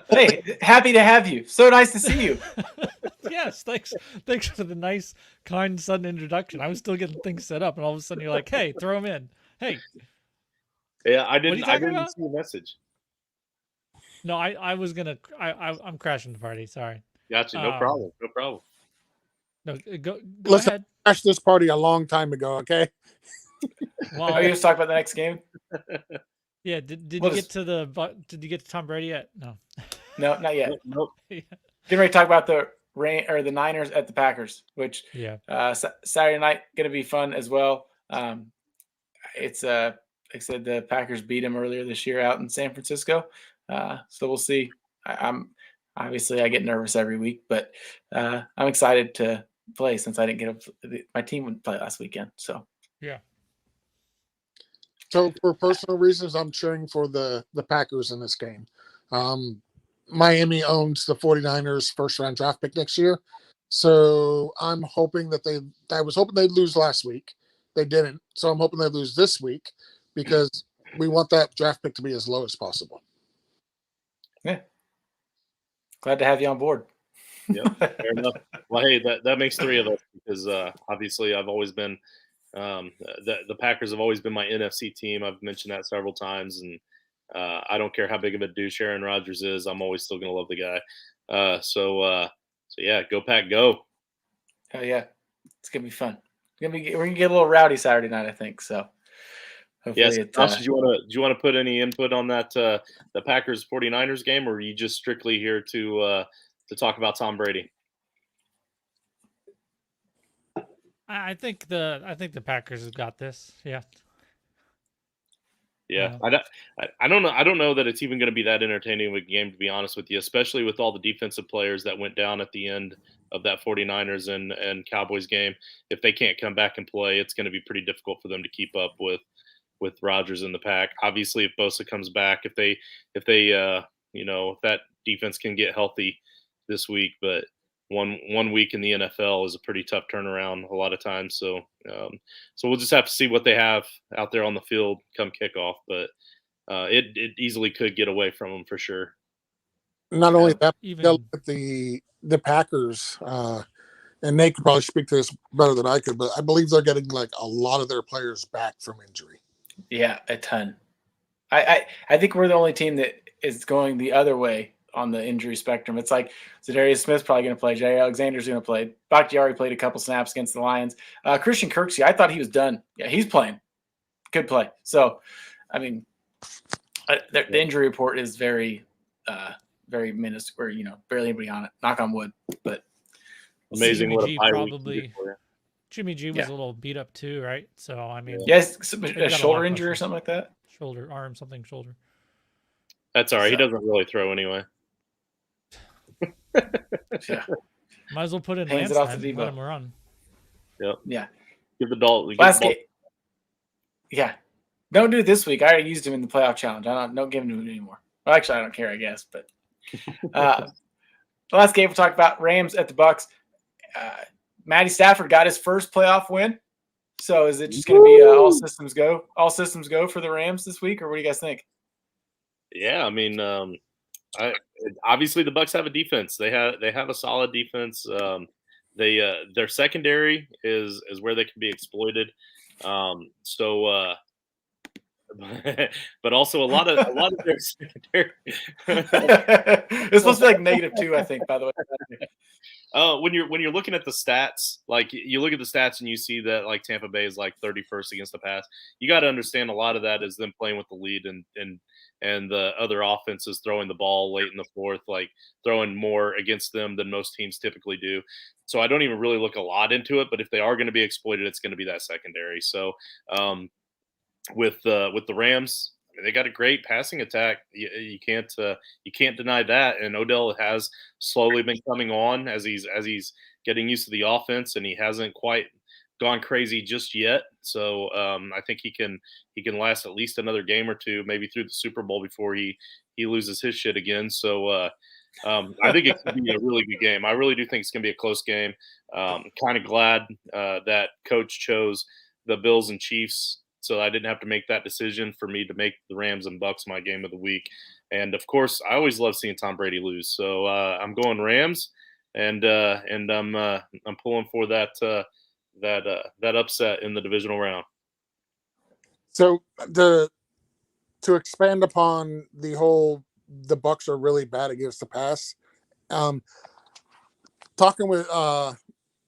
[SPEAKER 1] Hey, happy to have you. So nice to see you.
[SPEAKER 4] Yes, thanks for the nice, kind, sudden introduction. I was still getting things set up, and all of a sudden you're like, "Hey, throw them in." Hey.
[SPEAKER 2] Yeah, I didn't see a message.
[SPEAKER 4] No, I was gonna. I'm crashing the party. Sorry.
[SPEAKER 2] Gotcha. No problem. No problem.
[SPEAKER 4] No, go
[SPEAKER 3] Listen,
[SPEAKER 4] ahead.
[SPEAKER 3] I crashed this party a long time ago. Okay.
[SPEAKER 4] Well,
[SPEAKER 1] Oh, you just talk about the next game?
[SPEAKER 4] yeah. Did
[SPEAKER 1] We'll
[SPEAKER 4] you
[SPEAKER 1] just-
[SPEAKER 4] get to the? Did you get to Tom Brady yet? No.
[SPEAKER 1] No, not yet.
[SPEAKER 2] Nope.
[SPEAKER 1] Getting ready to talk about the the Niners at the Packers, which
[SPEAKER 4] Yeah.
[SPEAKER 1] Saturday night going to be fun as well. It's like I said, the Packers beat them earlier this year out in San Francisco, so we'll see. I'm obviously I get nervous every week, but I'm excited to play since I didn't my team wouldn't play last weekend. So
[SPEAKER 4] Yeah.
[SPEAKER 3] So for personal reasons, I'm cheering for the Packers in this game. Miami owns the 49ers first round draft pick next year. So I'm hoping that I was hoping they'd lose last week. They didn't. So I'm hoping they lose this week because we want that draft pick to be as low as possible.
[SPEAKER 1] yeah, glad to have you on board.
[SPEAKER 2] Yep, fair enough. Well, hey, that makes three of us because obviously I've always been the Packers have always been my NFC team. I've mentioned that several times, and I don't care how big of a douche Aaron Rodgers is. I'm always still going to love the guy. So yeah, go Pack, go.
[SPEAKER 1] Oh yeah, it's gonna be fun. We're gonna get a little rowdy Saturday night, I think. So hopefully
[SPEAKER 2] Yes, Josh, do you want to put any input on that the Packers 49ers game, or are you just strictly here to talk about Tom Brady?
[SPEAKER 4] I think the Packers have got this. Yeah.
[SPEAKER 2] Yeah, I don't know. I don't know that it's even going to be that entertaining of a game, to be honest with you, especially with all the defensive players that went down at the end of that 49ers and Cowboys game. If they can't come back and play, it's going to be pretty difficult for them to keep up with Rodgers in the pack. Obviously, if Bosa comes back, if that defense can get healthy this week, but one week in the NFL is a pretty tough turnaround a lot of times. So we'll just have to see what they have out there on the field come kickoff. But it easily could get away from them for sure.
[SPEAKER 3] Not only that,
[SPEAKER 4] Even
[SPEAKER 3] the Packers, and Nate could probably speak to this better than I could, but I believe they're getting like a lot of their players back from injury.
[SPEAKER 1] Yeah, a ton. I think we're the only team that is going the other way on the injury spectrum. It's like Zadarius Smith's probably going to play. Jay Alexander's going to play. Bakhtiari played a couple snaps against the Lions. Christian Kirksey, I thought he was done. Yeah, he's playing. Good play. So, I mean, the injury report is very, very minuscule. Barely anybody on it. Knock on wood. But
[SPEAKER 2] amazing
[SPEAKER 4] Jimmy
[SPEAKER 2] what
[SPEAKER 4] G
[SPEAKER 2] a bye week
[SPEAKER 4] probably.
[SPEAKER 2] can do for you.
[SPEAKER 4] Jimmy G was a little beat up too, right? So I mean,
[SPEAKER 1] yes,
[SPEAKER 4] got
[SPEAKER 1] a
[SPEAKER 4] a
[SPEAKER 1] shoulder
[SPEAKER 4] lot of
[SPEAKER 1] injury or
[SPEAKER 4] questions.
[SPEAKER 1] something like that.
[SPEAKER 4] Shoulder, arm, something, shoulder.
[SPEAKER 2] That's all right. He
[SPEAKER 1] So-
[SPEAKER 2] doesn't really throw anyway.
[SPEAKER 1] Yeah.
[SPEAKER 4] Might as well put in
[SPEAKER 1] Hands
[SPEAKER 4] Lance
[SPEAKER 1] it off to
[SPEAKER 4] then. Let
[SPEAKER 1] Debo.
[SPEAKER 4] him run.
[SPEAKER 2] Yep.
[SPEAKER 1] Yeah.
[SPEAKER 2] Give the ball.
[SPEAKER 1] Last game. Yeah. Don't do it this week. I already used him in the playoff challenge. Don't give him to him anymore. Well, actually, I don't care, I guess. But the last game we'll talk about, Rams at the Bucks. Matty Stafford got his first playoff win. So is it just going to be all systems go? All systems go for the Rams this week, or what do you guys think?
[SPEAKER 2] Yeah, I mean, obviously the Bucks have a defense. They have a solid defense. Their secondary is where they can be exploited. But also a lot of their secondary.
[SPEAKER 1] It's supposed to be like -2, I think. By the way.
[SPEAKER 2] When you're looking at the stats, like you look at the stats and you see that like Tampa Bay is like 31st against the pass. You got to understand a lot of that is them playing with the lead and the other offenses throwing the ball late in the fourth, like throwing more against them than most teams typically do. So I don't even really look a lot into it, but if they are going to be exploited, it's going to be that secondary. So with the Rams, I mean, they got a great passing attack. You can't deny that. And Odell has slowly been coming on as he's getting used to the offense, and he hasn't quite gone crazy just yet. So I think he can last at least another game or two, maybe through the Super Bowl before he loses his shit again. So I think it could be a really good game. I really do think it's going to be a close game. Kind of glad that Coach chose the Bills and Chiefs, so I didn't have to make that decision for me to make the Rams and Bucks my game of the week. And of course, I always love seeing Tom Brady lose. So I'm going Rams, and I'm pulling for that upset in the divisional round.
[SPEAKER 3] So to expand upon the whole the Bucs are really bad against the pass. Talking with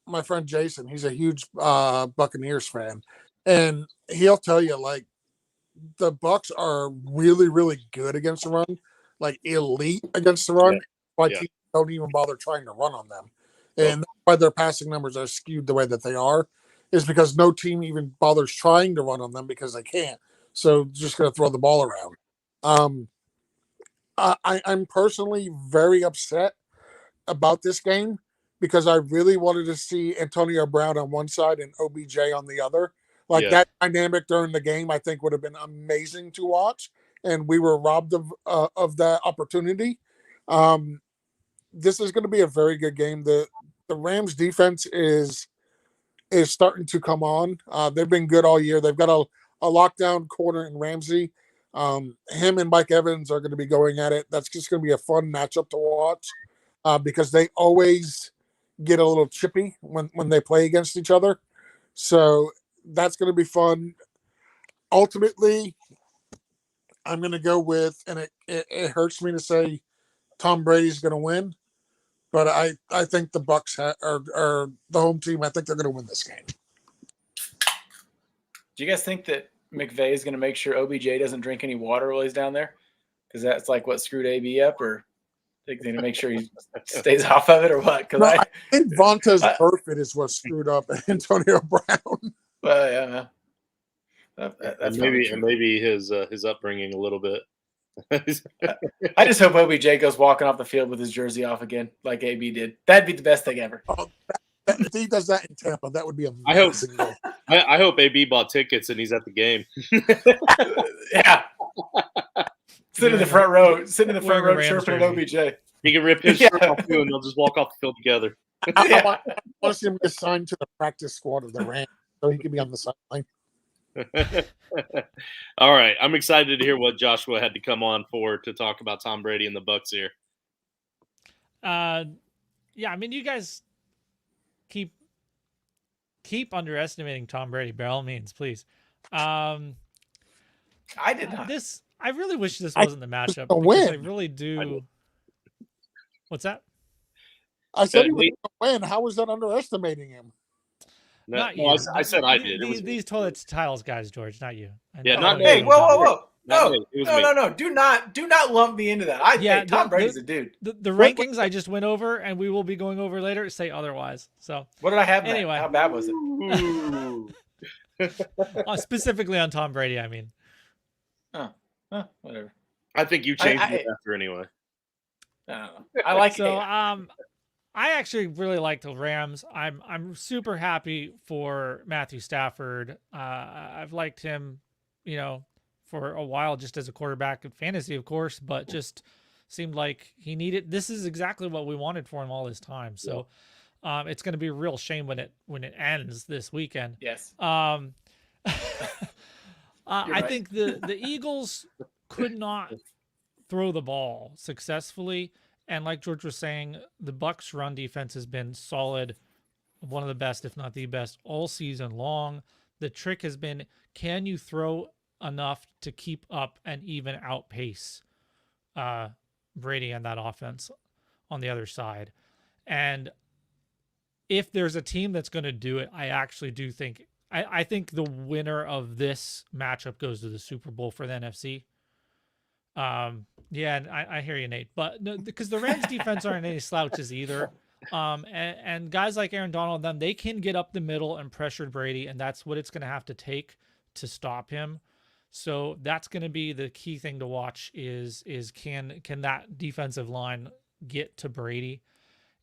[SPEAKER 3] my friend Jason, he's a huge Buccaneers fan, and he'll tell you like the Bucs are really, really good against the run, like elite against the run.
[SPEAKER 2] Yeah.
[SPEAKER 3] Why
[SPEAKER 2] Yeah.
[SPEAKER 3] teams don't even bother trying to run on them,
[SPEAKER 2] Nope.
[SPEAKER 3] and that's why their passing numbers are skewed the way that they are, is because no team even bothers trying to run on them because they can't. So just going to throw the ball around. I'm personally very upset about this game because I really wanted to see Antonio Brown on one side and OBJ on the other. Like
[SPEAKER 2] Yeah.
[SPEAKER 3] that dynamic during the game, I think would have been amazing to watch, and we were robbed of that opportunity. This is going to be a very good game. The Rams defense is starting to come on. They've been good all year. They've got a lockdown corner in Ramsey. Him and Mike Evans are going to be going at it. That's just going to be a fun matchup to watch because they always get a little chippy when they play against each other. So that's going to be fun. Ultimately, I'm going to go with, and it hurts me to say Tom Brady's going to win, but I think the Bucs are the home team. I think they're going to win this game.
[SPEAKER 1] Do you guys think that McVay is going to make sure OBJ doesn't drink any water while he's down there? Because that's like what screwed AB up, or think they're going to make sure he stays off of it, or what? Because
[SPEAKER 3] I think Vontaze Burfict is what screwed up Antonio Brown.
[SPEAKER 1] Well, yeah, that's
[SPEAKER 2] maybe his upbringing a little bit.
[SPEAKER 1] I just hope OBJ goes walking off the field with his jersey off again, like AB did. That'd be the best thing ever.
[SPEAKER 3] If he does that in Tampa, that would be amazing.
[SPEAKER 2] I hope AB bought tickets and he's at the game.
[SPEAKER 1] Yeah. Sit in the front row, chirping at OBJ.
[SPEAKER 2] He can rip his shirt off too, and they'll just walk off the field together.
[SPEAKER 3] I want to see him get signed to the practice squad of the Rams so he can be on the sideline.
[SPEAKER 2] All right. I'm excited to hear what Joshua had to come on for to talk about Tom Brady and the Bucs here.
[SPEAKER 4] Yeah, I mean, you guys keep underestimating Tom Brady by all means, please.
[SPEAKER 1] I did not.
[SPEAKER 4] I really wish this wasn't the matchup because I really do. What's that?
[SPEAKER 3] I said he was going to win. How was that underestimating him?
[SPEAKER 4] Not
[SPEAKER 2] no,
[SPEAKER 4] you.
[SPEAKER 2] I said I did.
[SPEAKER 4] These toilets tiles guys, George, not you.
[SPEAKER 2] Not me.
[SPEAKER 1] Hey, whoa. No. Do not lump me into that.
[SPEAKER 4] Yeah,
[SPEAKER 1] Tom Brady's a dude.
[SPEAKER 4] The rankings I just went over and we will be going over later say otherwise. So
[SPEAKER 1] what did I have?
[SPEAKER 4] Anyway,
[SPEAKER 1] how bad was it?
[SPEAKER 4] Specifically on Tom Brady, I mean.
[SPEAKER 1] Whatever.
[SPEAKER 2] I think you changed it after anyway.
[SPEAKER 1] I don't know. I like
[SPEAKER 4] so.
[SPEAKER 1] it.
[SPEAKER 4] I actually really like the Rams. I'm super happy for Matthew Stafford. I've liked him, for a while just as a quarterback in fantasy, of course, but just seemed like he needed. This is exactly what we wanted for him all this time. So it's going to be a real shame when it ends this weekend.
[SPEAKER 1] Yes.
[SPEAKER 4] I think the Eagles could not throw the ball successfully. And like George was saying, the Bucs run defense has been solid, one of the best, if not the best, all season long. The trick has been, can you throw enough to keep up and even outpace Brady and that offense on the other side? And if there's a team that's going to do it, I actually do think, I think the winner of this matchup goes to the Super Bowl for the NFC. Yeah, and I hear you, Nate, but no, because the Rams defense aren't any slouches either. And guys like Aaron Donald, they can get up the middle and pressure Brady, and that's what it's going to have to take to stop him. So that's going to be the key thing to watch is can that defensive line get to Brady?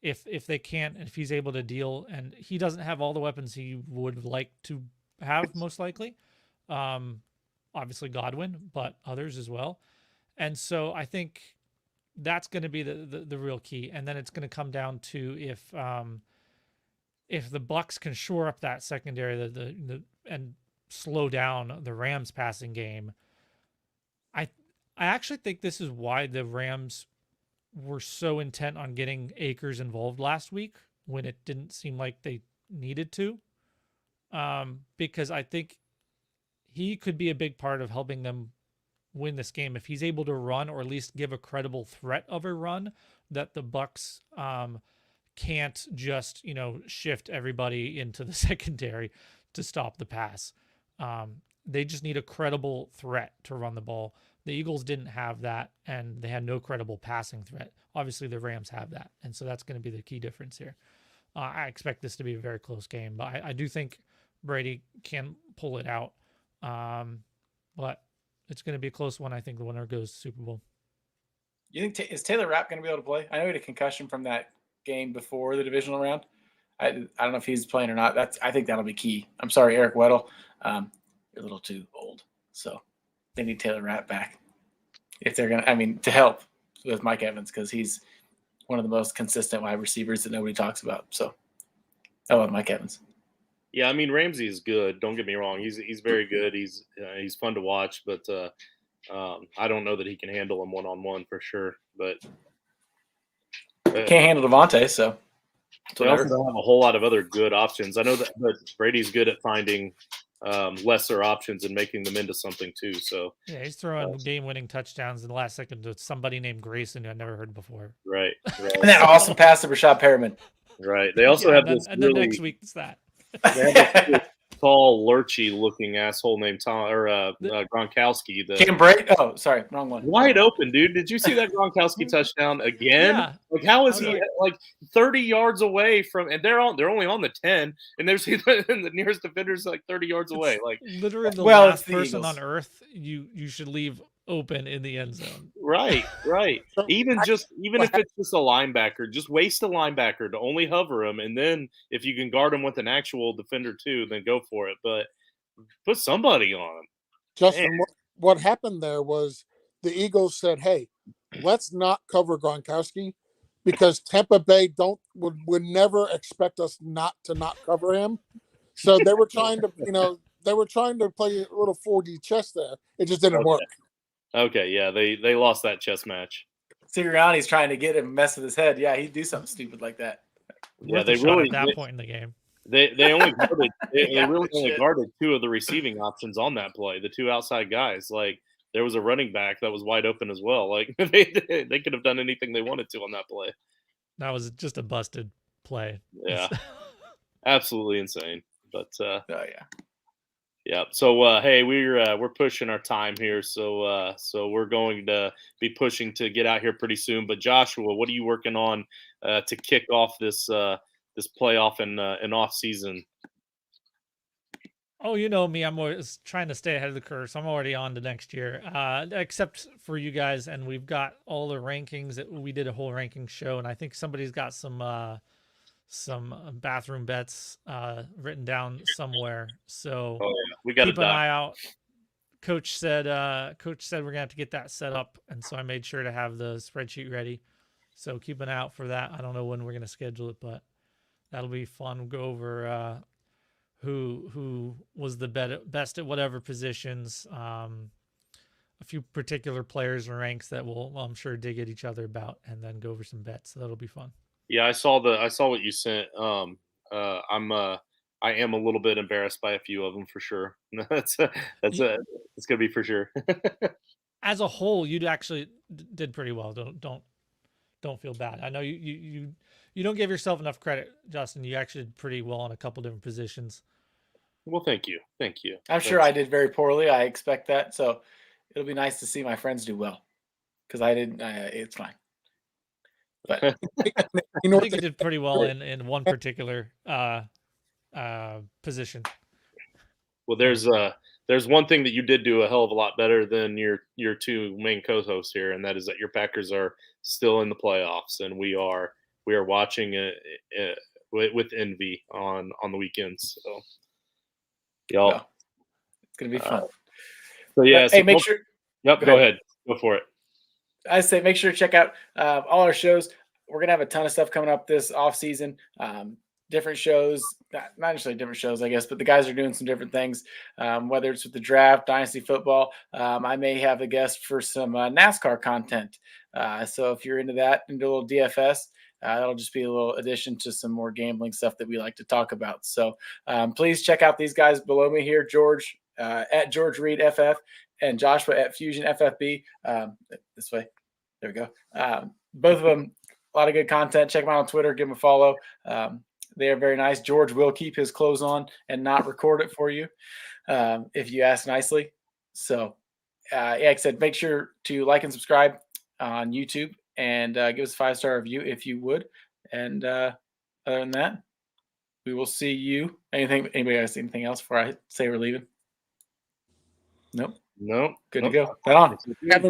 [SPEAKER 4] If they can't, if he's able to deal, and he doesn't have all the weapons he would like to have, most likely. Obviously Godwin, but others as well. And so I think that's going to be the real key. And then it's going to come down to if the Bucs can shore up that secondary, and slow down the Rams passing game. I actually think this is why the Rams were so intent on getting Akers involved last week when it didn't seem like they needed to. Because I think he could be a big part of helping them win this game if he's able to run, or at least give a credible threat of a run that the Bucks can't just, shift everybody into the secondary to stop the pass. They just need a credible threat to run the ball. The Eagles didn't have that, and they had no credible passing threat. Obviously, the Rams have that, and so that's going to be the key difference here. I expect this to be a very close game, but I do think Brady can pull it out. But it's going to be a close one. I think the winner goes Super Bowl.
[SPEAKER 1] You think is Taylor Rapp going to be able to play? I know he had a concussion from that game before the divisional round. I don't know if he's playing or not. I think that'll be key. I'm sorry, Eric Weddle. You're a little too old, so they need Taylor Rapp back if they're gonna. To help with Mike Evans, because he's one of the most consistent wide receivers that nobody talks about. So I love Mike Evans.
[SPEAKER 2] Yeah, Ramsey is good. Don't get me wrong; he's very good. He's fun to watch, but I don't know that he can handle him one-on-one for sure. But
[SPEAKER 1] can't handle Devontae, so
[SPEAKER 2] they also don't have a whole lot of other good options. I know that Brady's good at finding lesser options and making them into something too. So
[SPEAKER 4] yeah, he's throwing game-winning touchdowns in the last second to somebody named Grayson who I've never heard before.
[SPEAKER 2] Right.
[SPEAKER 1] And that awesome pass to Rashad Perriman.
[SPEAKER 2] Right. They also have this.
[SPEAKER 4] And then next week it's that.
[SPEAKER 2] They have this tall, lurchy-looking asshole named Gronkowski.
[SPEAKER 1] Cam Brate? Oh, sorry, wrong one.
[SPEAKER 2] Wide open, dude. Did you see that Gronkowski touchdown again?
[SPEAKER 4] Yeah.
[SPEAKER 2] Like, how is he like 30 yards away from? And they're only on the 10, and there's the nearest defender's like 30 yards away. Like
[SPEAKER 4] literally the last person on earth you should leave open in the end zone.
[SPEAKER 2] Right. Even if it's just a linebacker, just waste a linebacker to only hover him, and then if you can guard him with an actual defender too, then go for it. But put somebody on him.
[SPEAKER 3] Justin, what happened there was the Eagles said, "Hey, let's not cover Gronkowski because Tampa Bay would never expect us not cover him." So they were trying to, play a little 4D chess there. It just didn't work.
[SPEAKER 2] Okay, yeah, they lost that chess match.
[SPEAKER 1] Sirianni's trying to get him mess with his head. Yeah, he'd do something stupid like that.
[SPEAKER 2] Yeah, they really
[SPEAKER 4] at that point in the game.
[SPEAKER 2] They only guarded only guarded two of the receiving options on that play, the two outside guys. Like there was a running back that was wide open as well. Like they could have done anything they wanted to on that play.
[SPEAKER 4] That was just a busted play.
[SPEAKER 2] Yeah, absolutely insane. But
[SPEAKER 1] oh yeah.
[SPEAKER 2] Yeah. So hey, we're pushing our time here, so we're going to be pushing to get out here pretty soon. But Joshua, what are you working on to kick off this playoff and off season?
[SPEAKER 4] Oh, you know me, I'm always trying to stay ahead of the curve, so I'm already on to next year. Except for you guys, and we've got all the rankings. We did a whole ranking show, and I think somebody's got some bathroom bets written down somewhere. So
[SPEAKER 2] we got
[SPEAKER 4] keep an eye out. Coach said we're gonna have to get that set up, and so I made sure to have the spreadsheet ready. So keep an eye out for that. I don't know when we're gonna schedule it, but that'll be fun. We'll go over who was the best at whatever positions. A few particular players and ranks that I'm sure dig at each other about, and then go over some bets. So that'll be fun.
[SPEAKER 2] Yeah, I saw what you sent. I am a little bit embarrassed by a few of them for sure. It's gonna be for sure.
[SPEAKER 4] As a whole, you actually did pretty well. Don't feel bad. I know you don't give yourself enough credit, Justin. You actually did pretty well on a couple different positions.
[SPEAKER 2] Well, thank you.
[SPEAKER 1] I'm sure I did very poorly. I expect that. So it'll be nice to see my friends do well, because I didn't. It's fine. But
[SPEAKER 4] I think you did pretty well in one particular position.
[SPEAKER 2] Well, there's one thing that you did do a hell of a lot better than your two main co-hosts here, and that is that your Packers are still in the playoffs, and we are watching it with envy on the weekends. So, y'all,
[SPEAKER 1] well, it's gonna be fun.
[SPEAKER 2] So yeah,
[SPEAKER 1] hey, make sure.
[SPEAKER 2] Yep, go ahead. Go for it.
[SPEAKER 1] I say make sure to check out all our shows. We're going to have a ton of stuff coming up this off season. Different shows, not necessarily different shows, I guess, but the guys are doing some different things, whether it's with the draft, dynasty football. I may have a guest for some NASCAR content. So if you're into that, into a little DFS, that'll just be a little addition to some more gambling stuff that we like to talk about. So please check out these guys below me here, George, at George Reed FF, and Joshua at Fusion FFB. This way. There we go. Both of them, a lot of good content. Check them out on Twitter. Give them a follow. They are very nice. George will keep his clothes on and not record it for you if you ask nicely. So, like I said, make sure to like and subscribe on YouTube and give us a 5-star review if you would. And other than that, we will see you. Anybody else? Anything else before I say we're leaving? Nope.
[SPEAKER 2] Nope.
[SPEAKER 1] Good to go. Right on.
[SPEAKER 3] Have a